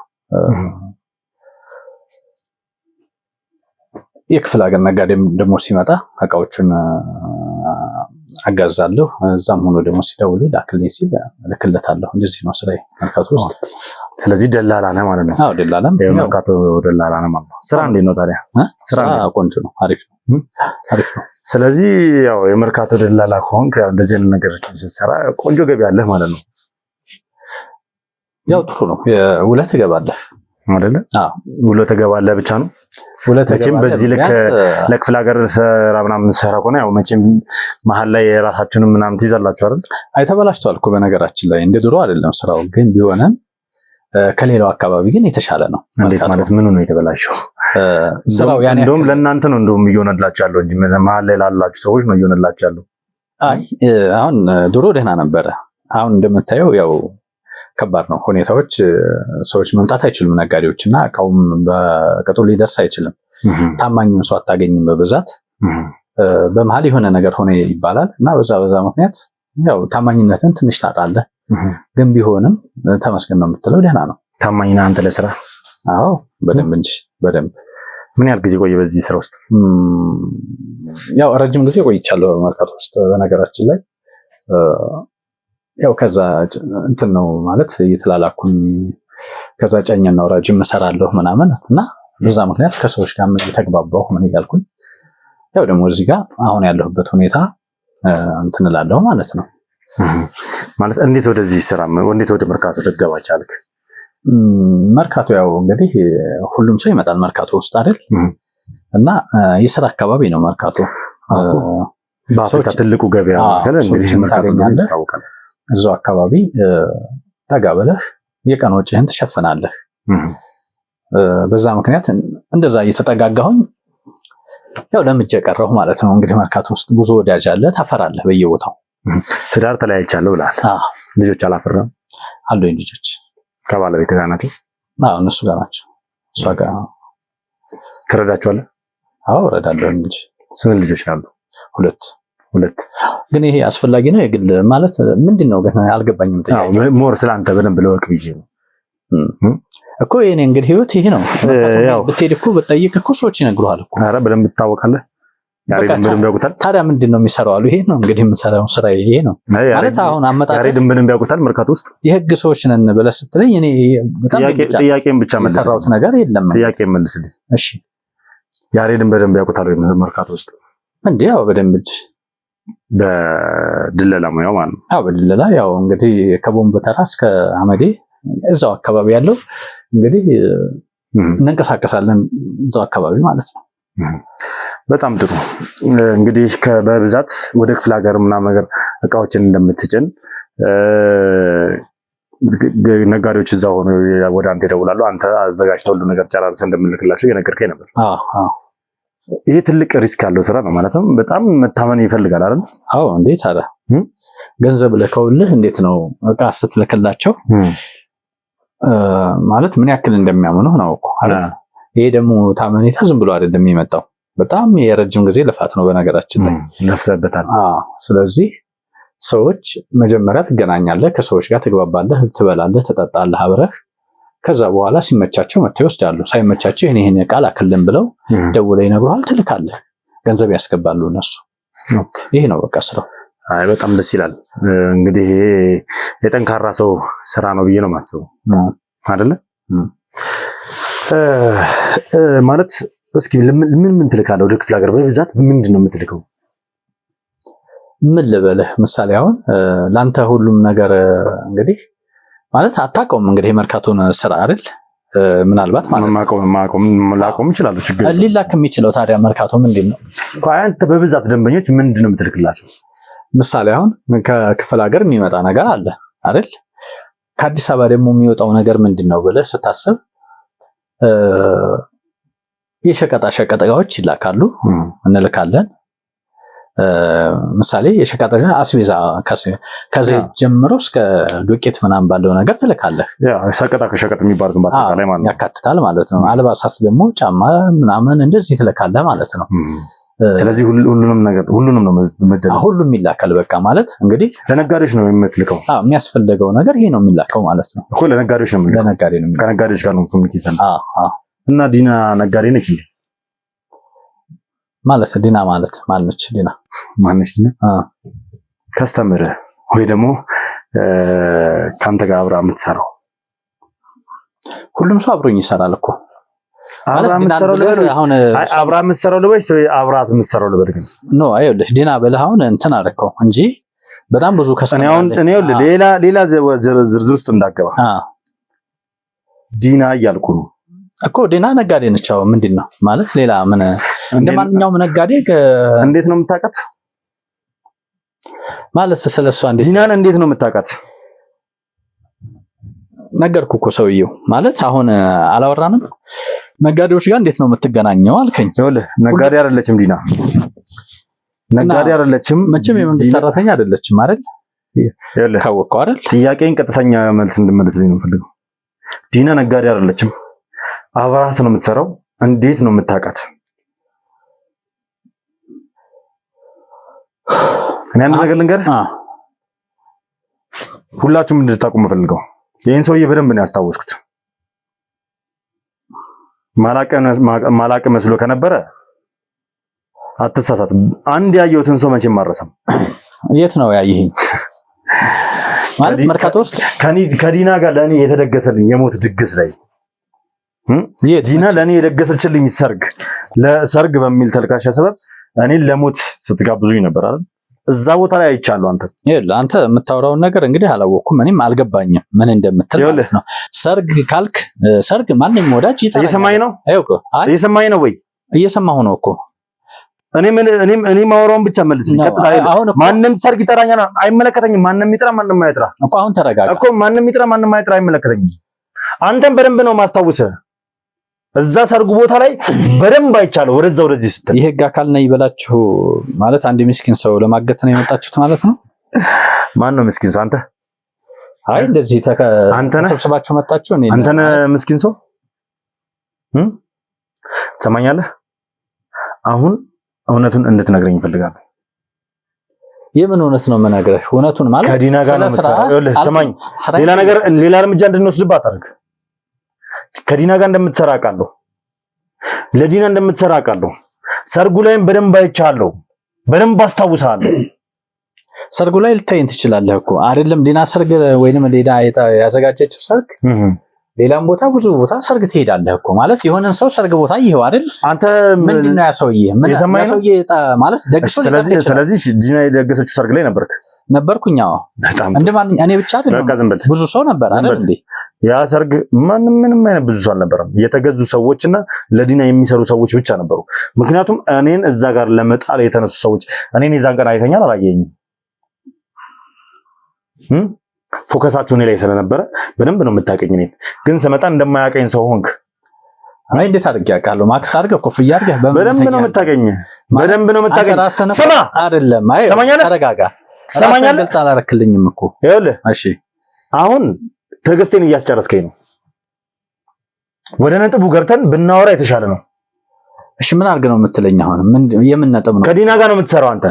[SPEAKER 1] የክፍለ ሀገር ነጋዴም ደግሞ ሲመጣ እቃዎቹን አጋዛለሁ። እዛም ሆኖ ደግሞ ሲደውል ላክልኝ ሲል እልክለታለሁ። እንደዚህ ነው ስራዬ መርካቶ ውስጥ።
[SPEAKER 2] ስለዚህ ደላላ ነህ ማለት ነው?
[SPEAKER 1] አዎ ደላላም።
[SPEAKER 2] የመርካቶ ደላላ ነህ ማለት ነው። ስራ እንዴት ነው ታዲያ?
[SPEAKER 1] ስራ ቆንጆ ነው፣ አሪፍ ነው፣ አሪፍ ነው።
[SPEAKER 2] ስለዚህ ያው የመርካቶ ደላላ ከሆንክ ያው እንደዚህ አይነት ነገር ስትሰራ ቆንጆ ገቢ አለህ ማለት ነው።
[SPEAKER 1] ያው ጥሩ ነው። ውለህ ትገባለህ
[SPEAKER 2] አይደለ?
[SPEAKER 1] አዎ
[SPEAKER 2] ውለህ ትገባለህ ብቻ ነው። መቼም በዚህ ልክ ለክፍለ ሀገር ስራ ምናምን ሰራ ከሆነ ያው መቼም መሀል ላይ የራሳችሁንም ምናምን ትይዛላችሁ አይደል?
[SPEAKER 1] አይ ተበላሽቷል እኮ በነገራችን ላይ እንደ ድሮ አይደለም ስራው። ግን ቢሆንም ከሌላው አካባቢ ግን የተሻለ ነው።
[SPEAKER 2] እንዴት ማለት ምኑ ነው የተበላሸው?
[SPEAKER 1] ስራው ያን
[SPEAKER 2] እንደውም ለእናንተ ነው እንደውም እየሆነላችሁ ያለው እንጂ መሀል ላይ ላላችሁ ሰዎች ነው እየሆነላችሁ ያለው።
[SPEAKER 1] አይ አሁን ድሮ ደህና ነበረ። አሁን እንደምታየው ያው ከባድ ነው ሁኔታዎች። ሰዎች መምጣት አይችሉም፣ ነጋዴዎች እና እቃውም በቅጡ ሊደርስ አይችልም። ታማኝም ሰው አታገኝም በብዛት። በመሀል የሆነ ነገር ሆነ ይባላል እና በዛ ምክንያት ያው ታማኝነትን ትንሽ ታጣለህ። ግን ቢሆንም ተመስገን ነው የምትለው ደህና ነው።
[SPEAKER 2] ታማኝ ነህ አንተ ለስራ?
[SPEAKER 1] አዎ በደንብ እንጂ በደንብ።
[SPEAKER 2] ምን ያህል ጊዜ ቆየ በዚህ ስራ ውስጥ?
[SPEAKER 1] ያው ረጅም ጊዜ ቆይቻለሁ መርካቶ ውስጥ በነገራችን ላይ። ያው ከዛ እንትን ነው ማለት እየተላላኩኝ ከዛ ጨኘና ወራጅም እሰራለሁ ምናምን እና በዛ ምክንያት ከሰዎች ጋር እየተግባባሁ ምን እያልኩኝ ያው ደግሞ እዚህ ጋር አሁን ያለሁበት ሁኔታ እንትን እላለሁ ማለት ነው።
[SPEAKER 2] ማለት እንዴት ወደዚህ ስራ እንዴት ወደ መርካቶ ልትገባ ቻልክ?
[SPEAKER 1] መርካቶ ያው እንግዲህ ሁሉም ሰው ይመጣል መርካቶ ውስጥ አይደል? እና የስራ አካባቢ ነው መርካቶ።
[SPEAKER 2] በአፍሪካ ትልቁ ገበያ ማለት እንግዲህ መርካቶ ይታወቃል።
[SPEAKER 1] እዛው አካባቢ ጠጋ ብለህ የቀን ወጪህን ትሸፍናለህ። በዛ ምክንያት እንደዛ እየተጠጋጋሁኝ ያው ለምጄ ቀረሁ ማለት ነው። እንግዲህ መርካቶ ውስጥ ብዙ ወዳጅ አለ፣ ታፈራለህ በየቦታው።
[SPEAKER 2] ትዳር ተለያይቻለሁ ብለሃል። ልጆች አላፈራም?
[SPEAKER 1] አሉኝ ልጆች።
[SPEAKER 2] ከባለቤት ጋር ናቸው?
[SPEAKER 1] አዎ እነሱ ጋር ናቸው። እሷ ጋር።
[SPEAKER 2] ትረዳቸዋለህ?
[SPEAKER 1] አዎ እረዳለሁ እንጂ።
[SPEAKER 2] ስንት ልጆች አሉ?
[SPEAKER 1] ሁለት።
[SPEAKER 2] ግን
[SPEAKER 1] ይሄ አስፈላጊ ነው የግል ማለት ምንድን ነው ግን አልገባኝም።
[SPEAKER 2] ሞር ስለአንተ በደንብ ለወቅ ብዬ ነው
[SPEAKER 1] እኮ የኔ እንግዲህ ህይወት ይሄ ነው። ብትሄድ እኮ ብትጠይቅ እኮ ሰዎች ይነግሩሃል እኮ።
[SPEAKER 2] ኧረ በደንብ ትታወቃለህ። ያሬድን በደንብ ያውቁታል።
[SPEAKER 1] ታዲያ ምንድን ነው የሚሰራው አሉ። ይሄ ነው እንግዲህ የምሰራው ስራ ይሄ ነው ማለት። አሁን አመጣጥ
[SPEAKER 2] ያሬድን በደንብ ያውቁታል መርካቶ ውስጥ።
[SPEAKER 1] የህግ ሰዎች ነን ብለህ ስትለኝ እኔ በጣም
[SPEAKER 2] ጥያቄን ብቻ መልስ።
[SPEAKER 1] የሰራሁት ነገር የለም።
[SPEAKER 2] ጥያቄን መልስልኝ።
[SPEAKER 1] እሺ
[SPEAKER 2] ያሬድን በደንብ ያውቁታል ወይ መርካቶ ውስጥ?
[SPEAKER 1] እንዴ ያው በደንብ እንጂ
[SPEAKER 2] በድለላ ሙያው ማለት ነው።
[SPEAKER 1] አዎ በድለላ ያው እንግዲህ ከቦምብ ተራ እስከ አመዴ እዛው አካባቢ ያለው እንግዲህ እንንቀሳቀሳለን እዛው አካባቢ ማለት ነው።
[SPEAKER 2] በጣም ጥሩ። እንግዲህ በብዛት ወደ ክፍለ ሀገር ምናምን ነገር እቃዎችን እንደምትጭን ነጋዴዎች እዛው ሆነው ወደ አንተ ይደውላሉ። አንተ አዘጋጅተው ሁሉ ነገር ጨራርሰህ እንደምልክላቸው እየነገርከኝ ነበር። ይሄ ትልቅ ሪስክ ያለው ስራ ነው ማለት ነው። በጣም መታመን ይፈልጋል አይደል?
[SPEAKER 1] አዎ እንዴት አለ ገንዘብ ልከውልህ እንዴት ነው እቃ ስትልክላቸው ማለት ምን ያክል እንደሚያምኑህ ነው እኮ አይደል? ይሄ ደግሞ ታመኔታ ዝም ብሎ አይደለም የሚመጣው። በጣም የረጅም ጊዜ ልፋት ነው በነገራችን ላይ
[SPEAKER 2] ለፍተበታል።
[SPEAKER 1] ስለዚህ ሰዎች መጀመሪያ ትገናኛለህ፣ ከሰዎች ጋር ትግባባለህ፣ ትበላለህ፣ ትጠጣለህ አብረህ። ከዛ በኋላ ሲመቻቸው መጥተው ይወስዳሉ። ሳይመቻቸው ይሄን ቃል አክልም ብለው ደውለው ይነግሩሃል፣ ትልካለህ፣ ገንዘብ ያስገባሉ እነሱ። ይሄ ነው በቃ ስራው።
[SPEAKER 2] አይ በጣም ደስ ይላል። እንግዲህ የጠንካራ ሰው ስራ ነው ብዬ ነው የማስበው አይደለ? ማለት እስኪ ምን ትልካለህ ወደ ክፍለ ሀገር? በብዛት ምንድን ነው የምትልከው?
[SPEAKER 1] ምን ልበልህ፣ ምሳሌ አሁን ላንተ ሁሉም ነገር እንግዲህ ማለት አታውቀውም እንግዲህ የመርካቶን ስራ አይደል? ምናልባት ማለት
[SPEAKER 2] ላቆም ይችላል። ችግር
[SPEAKER 1] ሊላክ የሚችለው ታዲያ መርካቶ ምንድን ነው?
[SPEAKER 2] አንተ በብዛት ደንበኞች ምንድን ነው የምትልክላቸው?
[SPEAKER 1] ምሳሌ አሁን ከክፍለ ሀገር የሚመጣ ነገር አለ አይደል? ከአዲስ አበባ ደግሞ የሚወጣው ነገር ምንድን ነው ብለህ ስታስብ የሸቀጣ ሸቀጥ እቃዎች ይላካሉ፣ እንልካለን። ምሳሌ የሸቀጣ አስቤዛ ከዘይት ጀምሮ እስከ ዱቄት ምናምን ባለው ነገር ትልካለህ።
[SPEAKER 2] ሸቀጣ ከሸቀጥ የሚባሉት በአጠቃላይ ማለት ነው
[SPEAKER 1] ያካትታል ማለት ነው። አልባሳት ደግሞ ጫማ ምናምን እንደዚህ ትልካለህ ማለት ነው።
[SPEAKER 2] ስለዚህ ሁሉንም ነው መደለ
[SPEAKER 1] ሁሉም ይላካል። በቃ ማለት እንግዲህ
[SPEAKER 2] ለነጋዴዎች ነው የምትልከው።
[SPEAKER 1] የሚያስፈልገው ነገር ይሄ ነው የሚላከው ማለት ነው
[SPEAKER 2] እኮ ለነጋዴዎች ነው የምትልከው።
[SPEAKER 1] ለነጋዴ ነው
[SPEAKER 2] ከነጋዴዎች ጋር ነው ኮሚኒኬሽን። እና ዲና ነጋዴ ነች እንዴ?
[SPEAKER 1] ማለት ዲና ማለት ማነች? ዲና
[SPEAKER 2] ማነች? ዲና ከስተመር ወይ ደግሞ ካንተ ጋር አብራ የምትሰራው?
[SPEAKER 1] ሁሉም ሰው አብሮኝ ይሰራል እኮ።
[SPEAKER 2] አብራ የምትሰራው ልበልሽ አብራት የምትሰራው ልበልሽ?
[SPEAKER 1] ኖ አይኸውልህ ዲና ብለህ አሁን እንትን አደረከው እንጂ በጣም ብዙ ከስተመር
[SPEAKER 2] እኔ ሌላ ዝርዝር ውስጥ እንዳገባ ዲና እያልኩ ነው
[SPEAKER 1] እኮ። ዲና ነጋዴ ነች። አዎ ምንድን ነው ማለት ሌላ ምን እንደ ማንኛውም ነጋዴ
[SPEAKER 2] እንዴት ነው የምታውቃት?
[SPEAKER 1] ማለት ስለሷ እንዴት
[SPEAKER 2] ዲናን እንዴት ነው የምታውቃት?
[SPEAKER 1] ነገርኩህ እኮ ሰውየው ማለት አሁን አላወራንም። ነጋዴዎች ጋር እንዴት ነው የምትገናኘው አልከኝ።
[SPEAKER 2] ይኸውልህ ነጋዴ አይደለችም ዲና፣ ነጋዴ አይደለችም።
[SPEAKER 1] መቼም የመንግስት ሰራተኛ አይደለችም አይደል?
[SPEAKER 2] ይኸውልህ
[SPEAKER 1] ካወቅከው አይደል?
[SPEAKER 2] ጥያቄን ቀጥተኛ መልስ እንድመልስልኝ ነው የምፈልገው። ዲና ነጋዴ አይደለችም። አብራት ነው የምትሰራው። እንዴት ነው የምታውቃት? እኔ አንድ ነገር ልንገርህ፣ ሁላችሁም እንድታውቁ የምፈልገው ይህን ሰውዬ በደንብ ነው ያስታወስኩት። ማላቅ መስሎ ከነበረ አትሳሳት። አንድ ያየሁትን ሰው መቼም ማረሰም።
[SPEAKER 1] የት ነው ያየኸኝ? ማለት መርካቶ ውስጥ
[SPEAKER 2] ከዲና ጋር ለእኔ የተደገሰልኝ የሞት ድግስ ላይ ዲና ለእኔ የደገሰችልኝ ለሰርግ በሚል ተልካሻ ሰበብ እኔን ለሞት ስትጋብዙኝ ነበር አይደል? እዛ ቦታ ላይ አይቻለሁ።
[SPEAKER 1] አንተ የምታወራውን ነገር እንግዲህ አላወቅኩም፣ እኔም አልገባኝም ምን እንደምትል ማለት ነው። ሰርግ ካልክ ሰርግ ማንንም ወዳጅ ይጣላል።
[SPEAKER 2] እየሰማኝ ነው? እየሰማኝ ነው ወይ?
[SPEAKER 1] እየሰማሁ ነው እኮ
[SPEAKER 2] እኔ ማወራውን ብቻ መልስልኝ። ቀጥታ ማንም ሰርግ ይጠራኛል፣ አይመለከተኝም። ማንም ይጥራ ማንም አይጥራ
[SPEAKER 1] እኮ አሁን ተረጋጋ
[SPEAKER 2] እኮ። ማንም ይጥራ ማንም አይጥራ አይመለከተኝም። አንተም በደንብ ነው ማስታውሰህ። እዛ ሰርጉ ቦታ ላይ በደንብ አይቻለሁ። ወደዛ ወደዚህ ስትል
[SPEAKER 1] የህግ አካል ነኝ ይበላችሁ ማለት አንድ ምስኪን ሰው ለማገት ነው የመጣችሁት ማለት ነው።
[SPEAKER 2] ማን ነው ምስኪን ሰው? አንተ?
[SPEAKER 1] አይ እንደዚህ ተሰብስባችሁ መጣችሁ።
[SPEAKER 2] አንተ ነህ ምስኪን ሰው። ትሰማኛለህ? አሁን እውነቱን እንድትነግረኝ እፈልጋለሁ።
[SPEAKER 1] የምን እውነት ነው የምነግርህ? እውነቱን ማለት
[SPEAKER 2] ከዲና ጋር ነው የምትሰራው። ይኸውልህ ስማኝ፣ ሌላ እርምጃ እንድንወስድባት አድርግ። ከዲና ጋር እንደምትሰራ አውቃለሁ። ለዲና እንደምትሰራ አውቃለሁ። ሰርጉ ላይም በደንብ አይቻለሁ። በደንብ አስታውሳለሁ።
[SPEAKER 1] ሰርጉ ላይ ልታይን ትችላለህ እኮ አይደለም? ዲና ሰርግ ወይንም ሌላ ያዘጋጀችው ሰርግ ሌላም ቦታ ብዙ ቦታ ሰርግ ትሄዳለህ እኮ ማለት የሆነን ሰው ሰርግ ቦታ ይሄው አይደል? አንተ ምንድነው ያ ሰውዬ ማለት ደግሶ
[SPEAKER 2] ስለዚህ ዲና የደገሰችው ሰርግ ላይ ነበርኩኝ።
[SPEAKER 1] እንደማንኛ እኔ ብቻ አይደለም ብዙ ሰው ነበር አይደል እንዴ?
[SPEAKER 2] ያ ሰርግ ምንም አይነት ብዙ ሰው አልነበረም። የተገዙ ሰዎችና ለዲና የሚሰሩ ሰዎች ብቻ ነበሩ። ምክንያቱም እኔን እዛ ጋር ለመጣል የተነሱ ሰዎች እኔን የዛን ቀን አይተኛል አላየኝም። ፎከሳችሁ እኔ ላይ ስለነበረ በደንብ ነው የምታውቀኝ። እኔን ግን ስመጣ እንደማያውቀኝ ሰው ሆንክ።
[SPEAKER 1] አይ እንዴት አድርጌ አውቃለሁ? ማክስ አድርገህ ኮፍያ አድርገህ
[SPEAKER 2] በደንብ ነው የምታውቀኝ። በደንብ ነው የምታውቀኝ። ስማ
[SPEAKER 1] አይደለም፣ አይ ተረጋጋ።
[SPEAKER 2] ሰማኛለህ?
[SPEAKER 1] ግልጽ አላረክልኝም እኮ።
[SPEAKER 2] ይኸውልህ
[SPEAKER 1] እሺ
[SPEAKER 2] አሁን ትዕግስቴን እያስጨረስከኝ ነው። ወደ ነጥቡ ገብተን ብናወራ የተሻለ ነው።
[SPEAKER 1] እሺ ምን አድርገህ ነው የምትለኝ? አሁን የምን ነጥብ ነው?
[SPEAKER 2] ከዲና ጋር ነው የምትሰራው አንተ።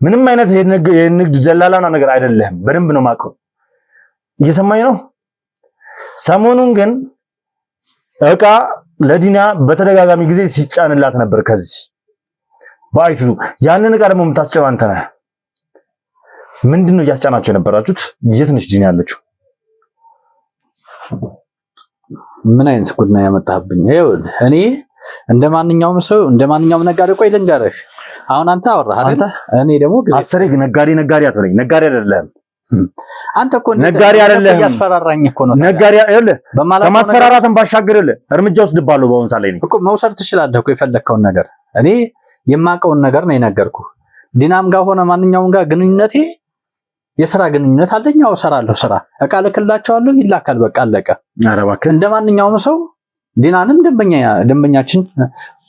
[SPEAKER 2] ምንም አይነት የንግድ ደላላና ነገር አይደለህም። በደንብ ነው የማውቀው። እየሰማኝ ነው? ሰሞኑን ግን እቃ ለዲና በተደጋጋሚ ጊዜ ሲጫንላት ነበር ከዚህ በአይሱዙ። ያንን እቃ ደግሞ የምታስጨው አንተ ነህ። ምንድነው እያስጫናቸው የነበራችሁት? የት ነች ዲና ያለችው?
[SPEAKER 1] ምን አይነት ጉድ ነው ያመጣብኝ? ይኸውልህ እኔ እንደማንኛውም ሰው እንደማንኛውም ነጋዴ ቆይ ልንገርህ። አሁን አንተ አወራህ አይደል? እኔ ደግሞ
[SPEAKER 2] አሰሬ ነጋዴ አትበለኝ። ነጋዴ አይደለም
[SPEAKER 1] አንተ እኮ
[SPEAKER 2] ነጋዴ አይደለም።
[SPEAKER 1] ያስፈራራኝ እኮ ነው።
[SPEAKER 2] ነጋዴ አይደለም። ከማስፈራራትም ባሻገር እርምጃ ወስድባለሁ። በአሁን ሰዓት ላይ
[SPEAKER 1] እኮ መውሰድ ትችላለህ እኮ የፈለግከውን ነገር። እኔ የማውቀውን ነገር ነው የነገርኩህ። ዲናም ጋር ሆነ ማንኛውም ጋር ግንኙነቴ የሥራ ግንኙነት አለኝ። አዎ እሰራለሁ። ስራ እቃ ልክላቸዋለሁ፣ ይላካል። በቃ አለቀ።
[SPEAKER 2] ኧረ እባክህ
[SPEAKER 1] እንደማንኛውም ሰው ዲናንም ደንበኛችን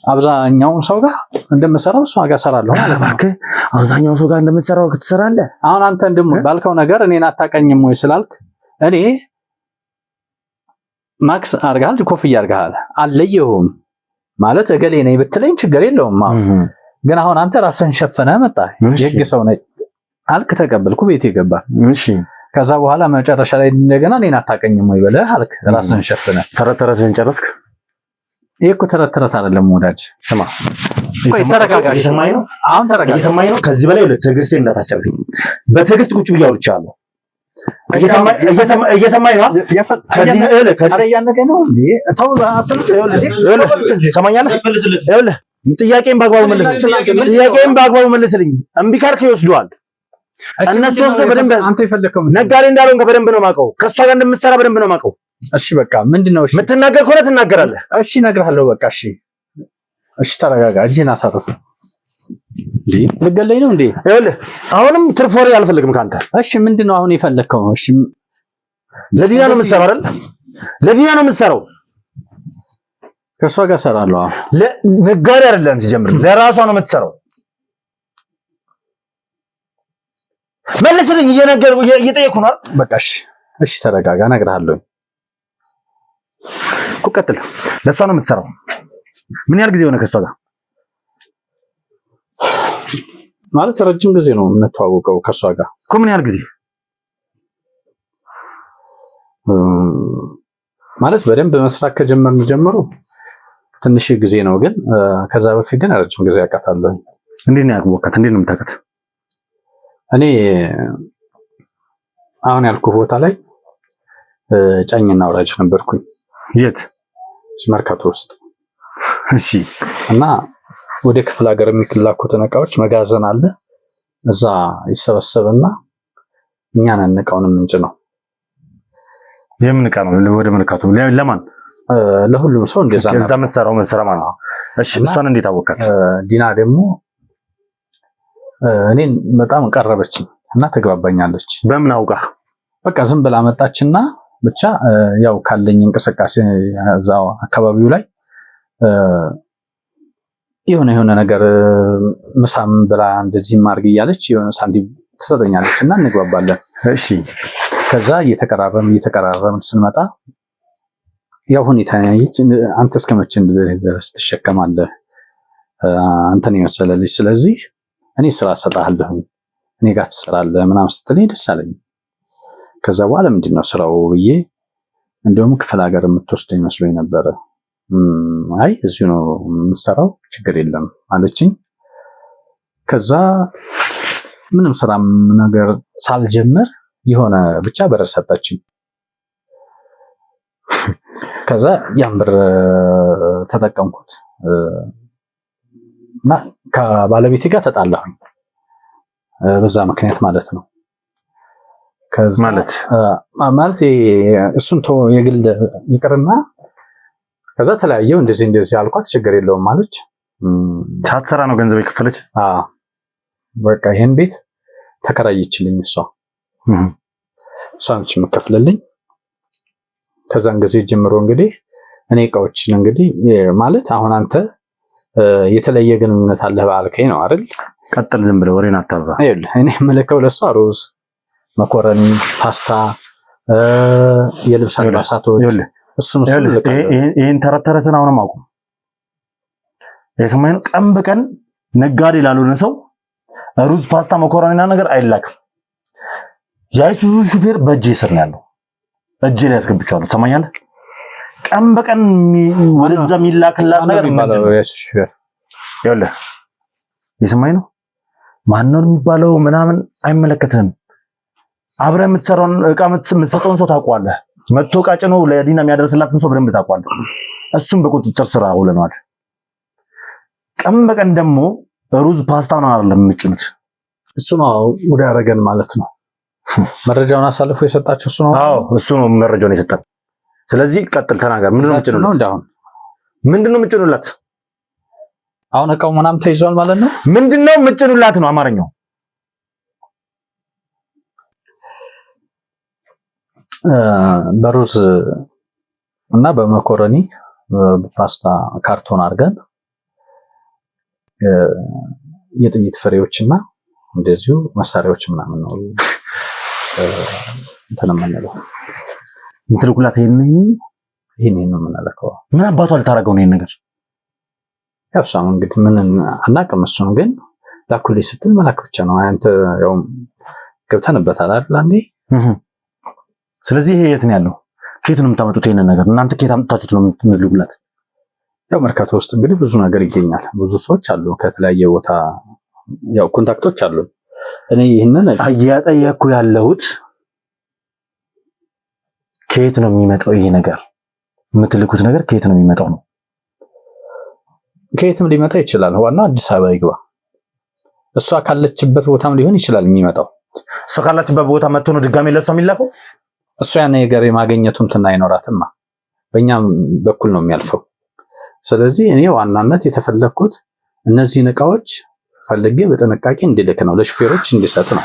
[SPEAKER 1] አብዛኛውን ሰው ጋር እንደምሰራው እሷ ጋር እሰራለሁ።
[SPEAKER 2] ኧረ እባክህ አብዛኛው ሰው ጋር እንደምሰራው ትሰራለህ።
[SPEAKER 1] አሁን አንተ ባልከው ነገር እኔን አታውቀኝም ወይ ስላልክ እኔ ማክስ አድርገሃል፣ ኮፍያ አድርገሃል፣ አልለየሁም ማለት እገሌ ነኝ ብትለኝ ችግር የለውም። ግን አሁን አንተ ራስህን ሸፈነህ መጣ። የህግ ሰው ነኝ አልክ፣ ተቀበልኩ፣ ቤት የገባ
[SPEAKER 2] እሺ።
[SPEAKER 1] ከዛ በኋላ መጨረሻ ላይ እንደገና እኔን አታውቀኝም ወይ ብለህ አልክ፣ ራስህን ሸፈነህ።
[SPEAKER 2] ተረተረህን ጨረስክ?
[SPEAKER 1] ይሄ እኮ ተረት አይደለም ወዳጅ።
[SPEAKER 2] ስማ
[SPEAKER 1] ቆይ ተረጋጋ።
[SPEAKER 2] እየሰማኝ ነው?
[SPEAKER 1] አሁን ተረጋጋ።
[SPEAKER 2] እየሰማኝ ነው? ከዚህ በላይ ትዕግስቴን እንዳታስጨርሰኝ። በትዕግስት ቁጭ ብዬ አውርቻለሁ። እየሰማኝ ነው? ጥያቄን በአግባቡ መልስልኝ። እምቢ ካልክ ይወስደዋል። እነሱ ወስደው በደንብ ነጋዴ እንዳልሆንክ በደንብ ነው የማውቀው። ከእሷ ጋር እንደምትሰራ በደንብ ነው የማውቀው።
[SPEAKER 1] እሺ በቃ ምንድነው? እሺ
[SPEAKER 2] የምትናገር ከሆነ ትናገራለህ።
[SPEAKER 1] እሺ እነግርሃለሁ። በቃ እሺ ተረጋጋ። እጅህን አሳርፍ። ልገለኝ ነው እንዴ?
[SPEAKER 2] ይኸውልህ አሁንም ትርፍ ወሬ አልፈልግም ካንተ።
[SPEAKER 1] እሺ ምንድነው አሁን የፈለግከው? እሺ
[SPEAKER 2] ለዲና ነው የምትሰራው አይደል? ለዲና ነው የምትሰራው።
[SPEAKER 1] ከሷ ጋር እሰራለሁ።
[SPEAKER 2] ነጋዴ አይደለም ሲጀምር፣ ለራሷ ነው የምትሰራው። መልስልኝ፣ እየጠየኩህ ነው።
[SPEAKER 1] በቃ እሺ ተረጋጋ፣ እነግርሃለሁ
[SPEAKER 2] እኮ። ቀጥል። ለሷ ነው የምትሰራው። ምን ያህል ጊዜ ሆነ ከሷ ጋር?
[SPEAKER 1] ማለት ረጅም ጊዜ ነው የምንተዋወቀው ከሷ ጋር
[SPEAKER 2] እኮ። ምን ያህል ጊዜ
[SPEAKER 1] ማለት በደንብ መስራት ከጀመርን ጀምሮ ትንሽ ጊዜ ነው፣ ግን ከዛ በፊት ግን ረጅም ጊዜ አውቃታለሁ።
[SPEAKER 2] እንዴት ነው ያወቃት? እንዴት ነው የምታውቃት?
[SPEAKER 1] እኔ አሁን ያልኩ ቦታ ላይ ጫኝና አውራጅ ነበርኩኝ።
[SPEAKER 2] የት?
[SPEAKER 1] መርካቶ ውስጥ።
[SPEAKER 2] እሺ።
[SPEAKER 1] እና ወደ ክፍለ ሀገር የሚላኩትን እቃዎች መጋዘን አለ፣ እዛ ይሰበሰብና እኛ ነን እቃውን ምንጭ ነው።
[SPEAKER 2] የምን እቃ ነው? ወደ መርካቶ ለማን?
[SPEAKER 1] ለሁሉም ሰው እንደዛ ነው።
[SPEAKER 2] እዛ መሰራው ማለት ነው። እሺ። እሷን እንዴት አወቃት?
[SPEAKER 1] ዲና ደግሞ እኔን በጣም ቀረበችኝ እና ተግባባኛለች።
[SPEAKER 2] በምን አውቃ? በቃ
[SPEAKER 1] ዝም ብላ መጣችና ብቻ ያው ካለኝ እንቅስቃሴ እዛው አካባቢው ላይ የሆነ ነገር ምሳም ብላ እንደዚህ ማርግ እያለች የሆነ ሳንቲም ትሰጠኛለች እና እንግባባለን።
[SPEAKER 2] እሺ። ከዛ
[SPEAKER 1] እየተቀራረምን ስንመጣ ያው ሁኔታ ያየች፣ አንተ እስከመቼ ድረስ ትሸከማለህ? አንተን የመሰለ ልጅ፣ ስለዚህ እኔ ስራ እሰጥሃለሁ፣ እኔ ጋር ትሰራለህ ምናምን ስትለኝ ደስ አለኝ። ከዛ በኋላ ምንድነው ስራው ብዬ እንደውም ክፍለ ሀገር የምትወስደኝ መስሎኝ ነበረ። አይ እዚሁ ነው የምሰራው፣ ችግር የለም አለችኝ። ከዛ ምንም ስራም ነገር ሳልጀምር የሆነ ብቻ ብር ሰጠችኝ። ከዛ ያን ብር ተጠቀምኩት እና ከባለቤቴ ጋር ተጣላሁኝ በዛ ምክንያት ማለት ነው። ከዛ ማለት እሱን የግል ይቅርና ከዛ ተለያየው። እንደዚህ አልኳት፣ ችግር የለውም ማለች።
[SPEAKER 2] ሳትሰራ ነው ገንዘብ የከፈለች።
[SPEAKER 1] በቃ ይሄን ቤት ተከራየችልኝ እሷ ነች የምከፍልልኝ። ከዛን ጊዜ ጀምሮ እንግዲህ እኔ እቃዎችን እንግዲህ ማለት አሁን አንተ የተለየ ግንኙነት አለህ ባልከኝ ነው አይደል?
[SPEAKER 2] ቀጥል፣ ዝም ብለህ ወሬን አታብዛ።
[SPEAKER 1] እኔ የምልከው ለሷ ሩዝ፣ መኮረኒ፣ ፓስታ፣ የልብስ አልባሳቶች እሱን
[SPEAKER 2] ይሄን ተረተረትን አሁንም አቁም። የሰማይ ነው። ቀን በቀን ነጋዴ ላልሆነ ሰው ሩዝ፣ ፓስታ፣ መኮረኒና ነገር አይላክም። የአይሱዙ ሹፌር በእጄ ስር ነው ያለው፣ እጄ ላይ ያስገብቻለሁ። ትሰማኛለህ? ቀን በቀን ወደዛ የሚላክላት ነገር ይኸውልህ፣ የሰማይ ነው። ማነው የሚባለው ምናምን አይመለከትህም። አብረህ የምትሰራውን እቃ የምትሰጠውን ሰው ታውቀዋለህ። መቶ እቃ ጭኖ ለዲና የሚያደርስላትን ሰው በደንብ ታውቀዋለህ። እሱም በቁጥጥር ስር አውለነዋል። ቀን በቀን ደግሞ ሩዝ ፓስታ ነው አይደለም የምጭኑት።
[SPEAKER 1] እሱ ነው ወደ ያረገን ማለት ነው። መረጃውን አሳልፎ የሰጣችሁ እሱ ነው።
[SPEAKER 2] አዎ እሱ ነው መረጃውን የሰጠን። ስለዚህ ቀጥል፣ ተናገር። ምንድነው የምጭኑላት? ምንድነው የምጭኑላት?
[SPEAKER 1] አሁን እቃው ምናምን ተይዟል ማለት ነው።
[SPEAKER 2] ምንድነው የምጭኑላት ነው አማርኛው።
[SPEAKER 1] በሩዝ እና በመኮረኒ ፓስታ ካርቶን አድርገን የጥይት ፍሬዎችና እንደዚሁ መሳሪያዎች ምናምን ነው ተነመነለው
[SPEAKER 2] እንትልኩላት። ይሄን
[SPEAKER 1] ነው የምንለከው።
[SPEAKER 2] ምን አባቷ ልታረገው ነው ይሄን ነገር?
[SPEAKER 1] ያው ሳም እንግዲህ ምን አናውቅም። እሱን ግን ላኩልኝ ስትል መላክ ብቻ ነው። አንተ ያው ገብተንበታል አይደል አንዴ።
[SPEAKER 2] ስለዚህ ይሄ የት ነው ያለው? ከየት ነው የምታመጡት ይሄን ነገር? እናንተ ከየት አምጥታችሁት ነው የምትልኩላት?
[SPEAKER 1] ያው መርካቶ ውስጥ እንግዲህ ብዙ ነገር ይገኛል። ብዙ ሰዎች አሉ ከተለያየ ቦታ፣ ያው ኮንታክቶች አሉ። እኔ ይሄንን
[SPEAKER 2] እያጠየኩ ያለሁት ከየት ነው የሚመጣው ይሄ ነገር? የምትልኩት ነገር ከየት ነው የሚመጣው ነው?
[SPEAKER 1] ከየትም ሊመጣ ይችላል። ዋናው አዲስ አበባ ይግባ። እሷ ካለችበት ቦታም ሊሆን ይችላል የሚመጣው።
[SPEAKER 2] እሷ ካለችበት ቦታ መጥቶ ነው ድጋሜ ለሷ የሚላከው?
[SPEAKER 1] እሷ ያን ነገር የማግኘቱ እንትን አይኖራትማ፣ በእኛም በኩል ነው የሚያልፈው። ስለዚህ እኔ ዋናነት የተፈለኩት እነዚህን እቃዎች ፈልጌ በጥንቃቄ እንዲልክ ነው፣ ለሹፌሮች እንዲሰጥ ነው።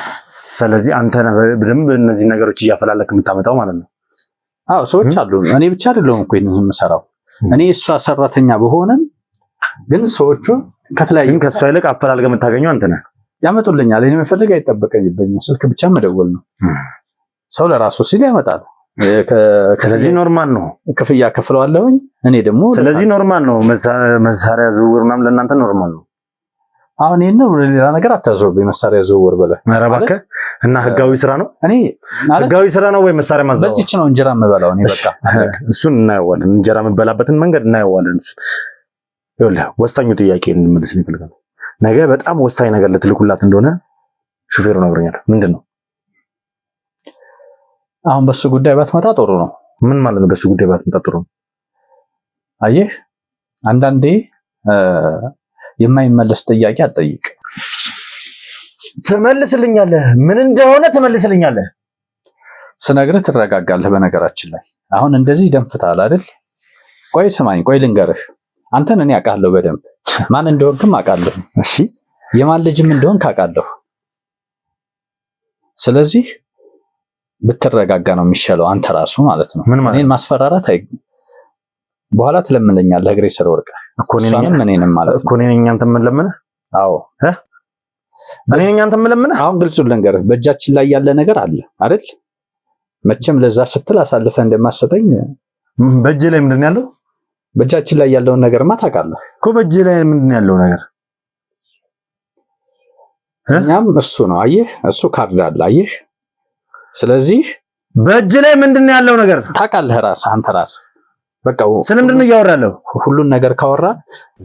[SPEAKER 2] ስለዚህ አንተ በደንብ እነዚህ ነገሮች እያፈላለክ የምታመጣው ማለት ነው።
[SPEAKER 1] አዎ ሰዎች አሉ። እኔ ብቻ አይደለሁም እኮ ይሄን የምሰራው። እኔ እሷ ሰራተኛ በሆነም ግን ሰዎቹ ከተለያዩ
[SPEAKER 2] ከሷ ይልቅ አፈላልገህ የምታገኘው አንተ ነህ።
[SPEAKER 1] ያመጡልኛል። እኔ መፈለግ አይጠበቅብኝም። ስልክ ብቻ መደወል ነው። ሰው ለራሱ ሲል ያመጣል።
[SPEAKER 2] ስለዚህ ኖርማል ነው።
[SPEAKER 1] ክፍያ ከፍለዋለሁኝ እኔ ደግሞ
[SPEAKER 2] ስለዚህ ኖርማል ነው። መሳሪያ ዝውውር ምናምን ለእናንተ ኖርማል ነው።
[SPEAKER 1] አሁን ይሄን ነው ሌላ ነገር አታዘውብኝ። መሳሪያ ዝውውር በላይ
[SPEAKER 2] ኧረ እባክህ እና ህጋዊ ስራ ነው።
[SPEAKER 1] እኔ ማለት
[SPEAKER 2] ህጋዊ ስራ ነው ወይ መሳሪያ ማዘዋወር?
[SPEAKER 1] በዚህች ነው እንጀራ የምበላው እኔ። በቃ
[SPEAKER 2] እሱን እናየዋለን። እንጀራ የምበላበትን መንገድ እናየዋለን። ይኸውልህ ወሳኙ ጥያቄ እንመልስ ይፈልጋል። ነገ በጣም ወሳኝ ነገር ልትልኩላት እንደሆነ ሹፌሩ ነግሮኛል። ምንድን ነው?
[SPEAKER 1] አሁን በሱ ጉዳይ ባትመጣ ጥሩ ነው።
[SPEAKER 2] ምን ማለት ነው በሱ ጉዳይ ባትመጣ ጥሩ ነው?
[SPEAKER 1] አየህ አንዳንዴ የማይመለስ ጥያቄ አትጠይቅ።
[SPEAKER 2] ትመልስልኛለህ። ምን እንደሆነ ትመልስልኛለህ።
[SPEAKER 1] ስነግርህ ትረጋጋለህ። በነገራችን ላይ አሁን እንደዚህ ደንፍታል አይደል? ቆይ ስማኝ፣ ቆይ ልንገርህ። አንተን እኔ አውቃለሁ በደንብ ማን እንደሆንክም አውቃለሁ።
[SPEAKER 2] እሺ
[SPEAKER 1] የማን ልጅም እንደሆንክ አውቃለሁ። ስለዚህ ብትረጋጋ ነው የሚሻለው። አንተ ራሱ ማለት ነው። እኔን ማስፈራራት በኋላ ትለምንልኛለህ እግሬ ስር ወድቀህ
[SPEAKER 2] እኮ እኔንም ማለት ነው። እኮ እኔ ነኝ አንተን የምለምንህ?
[SPEAKER 1] አዎ
[SPEAKER 2] እኔ ነኝ አንተን የምለምንህ።
[SPEAKER 1] አሁን ግልጹን ልንገርህ፣ በእጃችን ላይ ያለ ነገር አለ አይደል? መቼም ለዛ ስትል አሳልፈህ እንደማሰጠኝ።
[SPEAKER 2] በእጅ ላይ ምንድን ነው ያለው?
[SPEAKER 1] በእጃችን ላይ ያለውን ነገርማ ታውቃለህ
[SPEAKER 2] እኮ። በእጅ ላይ ምንድን ነው ያለው ነገር?
[SPEAKER 1] እኛም እሱ ነው አየህ፣ እሱ ካርድ አለ አየህ። ስለዚህ
[SPEAKER 2] በእጅ ላይ ምንድን ነው ያለው ነገር
[SPEAKER 1] ታውቃለህ ራስህ፣ አንተ ራስህ። በቃ
[SPEAKER 2] ስለምንድን ነው እያወራለሁ?
[SPEAKER 1] ሁሉን ነገር ካወራ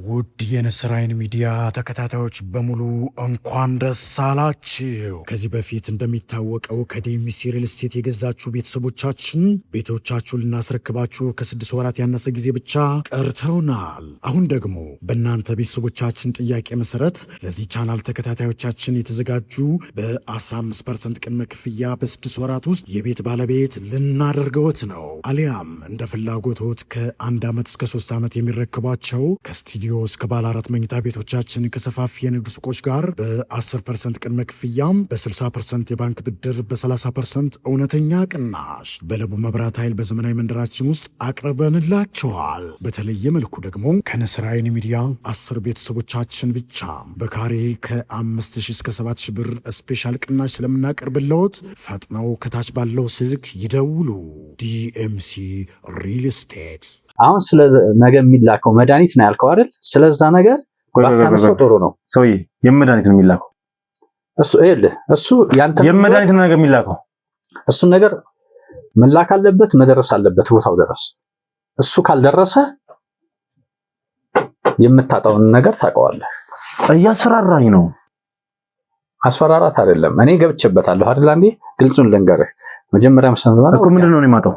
[SPEAKER 4] ውድ የንስር አይን ሚዲያ ተከታታዮች በሙሉ እንኳን ደስ አላችሁ። ከዚህ በፊት እንደሚታወቀው ከዴሚሲ ሪል ስቴት የገዛችሁ ቤተሰቦቻችን ቤቶቻችሁን ልናስረክባችሁ ከ6 ወራት ያነሰ ጊዜ ብቻ ቀርተውናል። አሁን ደግሞ በእናንተ ቤተሰቦቻችን ጥያቄ መሰረት ለዚህ ቻናል ተከታታዮቻችን የተዘጋጁ በ15% ቅድመ ክፍያ በ6 ወራት ውስጥ የቤት ባለቤት ልናደርገውት ነው። አሊያም እንደ ፍላጎቶት ከ1 ዓመት እስከ 3 ዓመት የሚረከቧቸው ከስቱዲዮ እስከ ባለ 4 መኝታ ቤቶቻችን ከሰፋፊ የንግድ ሱቆች ጋር በ10% ቅድመ ክፍያም በ60% የባንክ ብድር በ30% እውነተኛ ቅናሽ በለቡ መብራት ኃይል በዘመናዊ መንደራችን ውስጥ አቅርበንላቸዋል። በተለየ መልኩ ደግሞ ከንስር አይን ሚዲያ 10 ቤተሰቦቻችን ብቻ በካሬ ከ5000 እስከ 7000 ብር ስፔሻል ቅናሽ ስለምናቀርብለዎት ፈጥነው ከታች ባለው ስልክ ይደውሉ። ዲኤምሲ ሪል ስቴት።
[SPEAKER 1] አሁን ስለ ነገ የሚላከው መድኃኒት ነው ያልከው አይደል? ስለዛ ነገር ባታነሳው ጥሩ ነው።
[SPEAKER 2] ሰውዬ የመድኃኒት ነው የሚላከው
[SPEAKER 1] እሱ ይኸውልህ፣ እሱ ያንተ
[SPEAKER 2] የመድኃኒት ነው ነገር የሚላከው።
[SPEAKER 1] እሱን ነገር መላክ አለበት፣ መድረስ አለበት ቦታው ድረስ። እሱ ካልደረሰ የምታጣውን ነገር ታውቀዋለህ።
[SPEAKER 2] እያስፈራራኝ ነው።
[SPEAKER 1] አስፈራራት አይደለም፣ እኔ ገብቼበታለሁ አይደል? አንዴ ግልጹን ልንገርህ። መጀመሪያ መሰንበት
[SPEAKER 2] እኮ ምንድነው ነው የማጣው?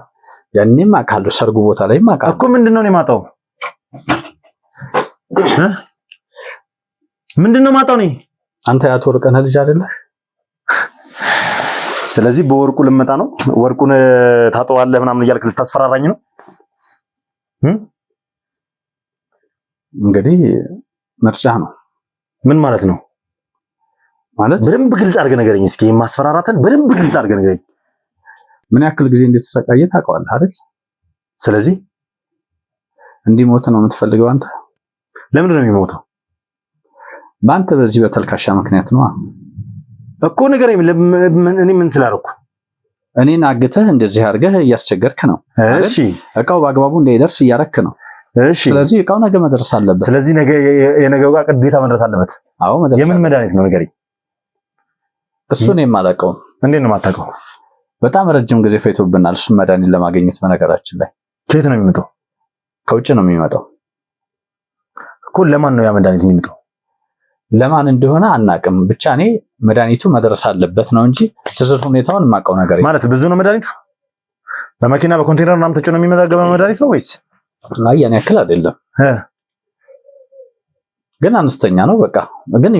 [SPEAKER 1] ያኔም አውቃለሁ፣ ሰርጉ ቦታ ላይም አውቃለሁ
[SPEAKER 2] እኮ ምንድነው ነው የማጣው? ምንድነው ማጣው ነኝ?
[SPEAKER 1] አንተ ያቶ ወርቅነህ ልጅ አይደለህ?
[SPEAKER 2] ስለዚህ በወርቁ ልመጣ ነው። ወርቁን ታጠዋለህ ምናምን እያልክ ልታስፈራራኝ ነው?
[SPEAKER 1] እንግዲህ ምርጫ ነው።
[SPEAKER 2] ምን ማለት ነው? ማለት በደንብ ግልጽ አድርገህ ንገረኝ እስኪ። የማስፈራራትን በደንብ ግልጽ አድርገህ ንገረኝ። ምን ያክል ጊዜ እንደተሰቃየ ታውቀዋለህ አይደል? ስለዚህ እንዲሞት ነው የምትፈልገው አንተ? ለምንድን ነው የሚሞተው? በአንተ በዚህ በተልካሻ ምክንያት ነው እኮ። ንገረኝ። እኔ ምን ስላደረኩ? እኔን አግተህ እንደዚህ አድርገህ እያስቸገርክ ነው። እሺ። እቃው በአግባቡ እንዳይደርስ እያረክ ነው። እሺ። ስለዚህ እቃው ነገ መድረስ አለበት። ስለዚህ ነገ የነገው እቃ ግዴታ መድረስ አለበት። አዎ መድረስ። የምን መድኃኒት ነው ንገረኝ። እሱን የማላውቀው። እንዴት ነው የማታውቀው? በጣም ረጅም ጊዜ ፈይቶብናል እሱን መድኃኒት ለማግኘት። በነገራችን ላይ ከየት ነው የሚመጣው? ከውጭ ነው የሚመጣው እኮ። ለማን ነው ያ መድኃኒት የሚመጣው? ለማን እንደሆነ አናቅም። ብቻ እኔ መድኃኒቱ መድረስ አለበት ነው እንጂ ዝርዝር ሁኔታውን የማውቀው ነገር ማለት። ብዙ ነው መድኃኒቱ? በመኪና በኮንቴነር ምናምን ተጭኖ የሚመጣገበ መድኃኒት ነው ወይስ? አይ ያን ያክል አይደለም፣ ግን አነስተኛ ነው። በቃ ግን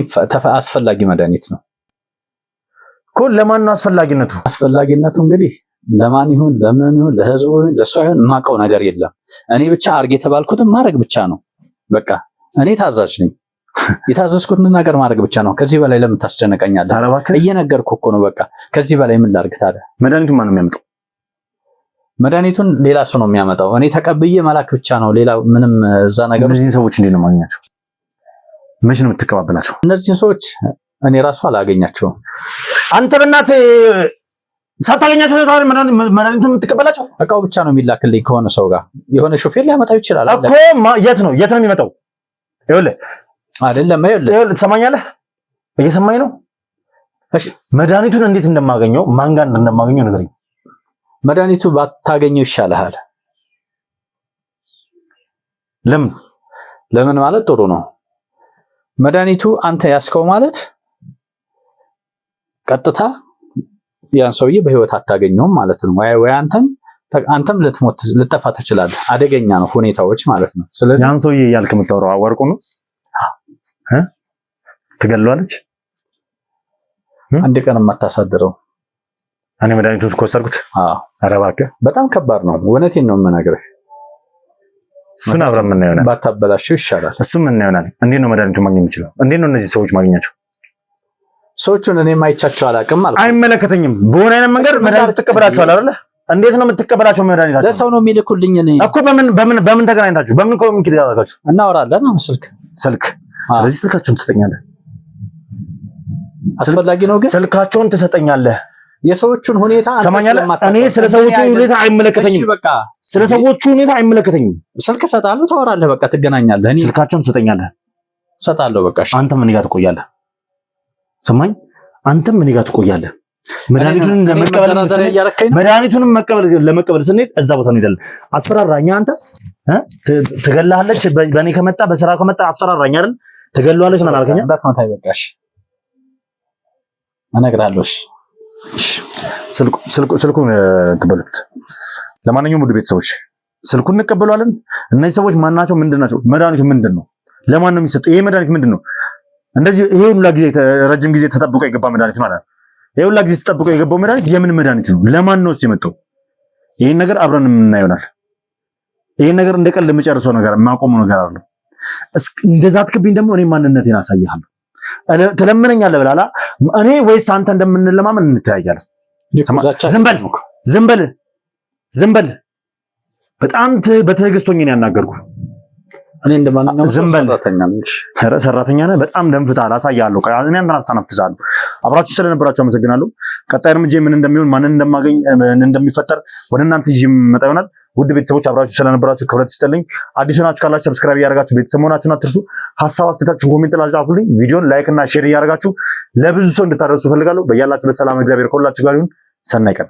[SPEAKER 2] አስፈላጊ መድኃኒት ነው እኮ። ለማን ነው አስፈላጊነቱ? አስፈላጊነቱ እንግዲህ ለማን ይሁን ለምን ይሁን ለህዝቡ ይሁን ለሱ አይሁን የማውቀው ነገር የለም። እኔ ብቻ አርግ የተባልኩትን ማድረግ ብቻ ነው በቃ። እኔ ታዛዥ ነኝ። የታዘዝኩትን ነገር ማድረግ ብቻ ነው። ከዚህ በላይ ለምን ታስጨነቀኛለህ? እየነገርኩህ እኮ ነው በቃ። ከዚህ በላይ ምን ላድርግ ታዲያ? መድኃኒቱን ማን ነው የሚያመጣው?
[SPEAKER 1] መድኃኒቱን ሌላ ሰው ነው የሚያመጣው። እኔ ተቀብዬ መላክ ብቻ ነው። ሌላ ምንም እዛ ነገር።
[SPEAKER 2] እነዚህን ሰዎች እንዴት ነው ማግኛቸው? መቼ ነው የምትቀባበላቸው?
[SPEAKER 1] እነዚህን ሰዎች እኔ ራሱ አላገኛቸውም።
[SPEAKER 2] አንተ በእናትህ ሳታገኛቸው መድኃኒቱን የምትቀበላቸው?
[SPEAKER 1] እቃው ብቻ ነው የሚላክልኝ ከሆነ ሰው ጋር። የሆነ ሾፌር ሊያመጣው ይችላል
[SPEAKER 2] እኮ። የት ነው የሚመጣው? ይኸውልህ
[SPEAKER 1] አይደለም፣
[SPEAKER 2] ይኸውልህ ትሰማኛለህ? እየሰማኝ ነው?
[SPEAKER 1] እሺ፣
[SPEAKER 2] መድኃኒቱን እንዴት እንደማገኘው ማን ጋር እንደማገኘው ንገረኝ።
[SPEAKER 1] መድኃኒቱ ባታገኘው ይሻልሃል። ለምን ማለት ጥሩ ነው። መድኃኒቱ አንተ ያስከው ማለት ቀጥታ ያን ሰውዬ በህይወት አታገኘውም ማለት ነው። ወይ አንተም ልትጠፋ ትችላለህ። አደገኛ ነው ሁኔታዎች ማለት ነው። ስለዚህ
[SPEAKER 2] ያን ሰውዬ እያልክ የምታወራው ወርቁ ነው። ትገለዋለች።
[SPEAKER 1] አንድ ቀን የማታሳድረው
[SPEAKER 2] እኔ መድኃኒቱን ከወሰድኩት። ኧረ እባክህ በጣም ከባድ ነው።
[SPEAKER 1] እውነቴን ነው የምነግርህ።
[SPEAKER 2] እሱን አብረን ምን ይሆናል?
[SPEAKER 1] ባታበላሽው ይሻላል።
[SPEAKER 2] እሱም ምን ይሆናል? እንዴት ነው መድኃኒቱን ማግኘት የምችለው? እንዴት ነው እነዚህ ሰዎች ማግኘታቸው?
[SPEAKER 1] ሰዎቹን እኔ ማይቻቸው አላውቅም ማለት
[SPEAKER 2] አይመለከተኝም። በሆነ አይነት መንገድ መድኃኒት ትቀበላቸዋል አይደለ? እንዴት ነው የምትቀበላቸው መድኃኒታቸው?
[SPEAKER 1] ለሰው ነው የሚልኩልኝ
[SPEAKER 2] እኮ። በምን ተገናኝታችሁ? በምን ኮሚኒኬት ያደርጋችሁ?
[SPEAKER 1] እናወራለን። ስልክ።
[SPEAKER 2] ስለዚህ ስልካቸውን ትሰጠኛለህ።
[SPEAKER 3] አስፈላጊ ነው ግን
[SPEAKER 2] ስልካቸውን ትሰጠኛለህ።
[SPEAKER 3] የሰዎቹን ሁኔታ
[SPEAKER 2] እኔ ስለ ሰዎቹ ሁኔታ አይመለከተኝም።
[SPEAKER 3] በቃ
[SPEAKER 2] ስለ ሰዎቹ ሁኔታ አይመለከተኝም።
[SPEAKER 3] ስልክ እሰጥሃለሁ፣ ታወራለህ፣ በቃ ትገናኛለህ። እኔ
[SPEAKER 2] ስልካቸውን ትሰጠኛለህ፣
[SPEAKER 3] እሰጥሃለሁ። በቃ እሺ፣
[SPEAKER 2] አንተም እኔ ጋር ትቆያለህ። ሰማኝ፣ አንተም እኔ ጋር ትቆያለህ። መድኃኒቱን ለመቀበል ስንሄድ እዛ ቦታ እንሄዳለን። አስፈራራኛ አንተ ትገላለች። በእኔ ከመጣ በስራ ከመጣ አስፈራራኛ አይደል? ትገላለች ነው አልከኛ።
[SPEAKER 3] እንዳትመታኝ በቃ እሺ፣ እነግርሃለሁ። እሺ
[SPEAKER 2] ስልኩን ትበሉት። ለማንኛውም ውድ ቤተሰቦች ስልኩን እንቀበለዋለን። እነዚህ ሰዎች ማናቸው? ምንድናቸው? መድኃኒቱ ምንድን ነው? ለማን ነው የሚሰጠው? ይሄ መድኃኒት ምንድን ነው? እንደዚህ ይሄ ሁሉ ጊዜ ረጅም ጊዜ ተጠብቆ የገባ መድኃኒት ማለት ነው። ይሄ ሁሉ ጊዜ ተጠብቆ የገባው መድኃኒት የምን መድኃኒት ነው? ለማን ነው የመጣው? ይሄን ነገር አብረን የምናየው ይሆናል። ይሄን ነገር እንደ ቀልድ የምጨርሰው ነገር የማቆመው ነገር አለ። እንደዛ ትክብኝ ደግሞ እኔ ማንነቴን አሳይሃለሁ። ትለምነኛለህ ብላላ እኔ ወይስ አንተ እንደምንለማመን እንተያያለን። ዝም በል። በጣም በትዕግስት ሆኜ ነው ያናገርኩህ።
[SPEAKER 3] እኔ እንደማንኛውም
[SPEAKER 2] ሰራተኛ ነህ። በጣም ደንፍታል። አሳያለሁ። እኔ አንተን አስተነፍሳለሁ። አብራችሁ ስለነበራችሁ አመሰግናለሁ። ቀጣይ እርምጃ ምን እንደሚሆን ማንን እንደማገኝ ምን እንደሚፈጠር ወደ እናንተ ይዤ መጣ ይሆናል። ውድ ቤተሰቦች አብራችሁ ስለነበራችሁ ክብረት ይስጥልኝ። አዲስ ሆናችሁ ካላችሁ ሰብስክራይብ እያደረጋችሁ ቤተሰብ መሆናችሁን አትርሱ። ሐሳብ አስተያየታችሁን ኮሜንት ላይ ጻፉልኝ። ቪዲዮን ላይክ እና ሼር እያደረጋችሁ ለብዙ ሰው እንድታደርሱ ፈልጋለሁ። በያላችሁ በሰላም እግዚአብሔር ከሁላችሁ ጋር ይሁን። ሰናይ ቀን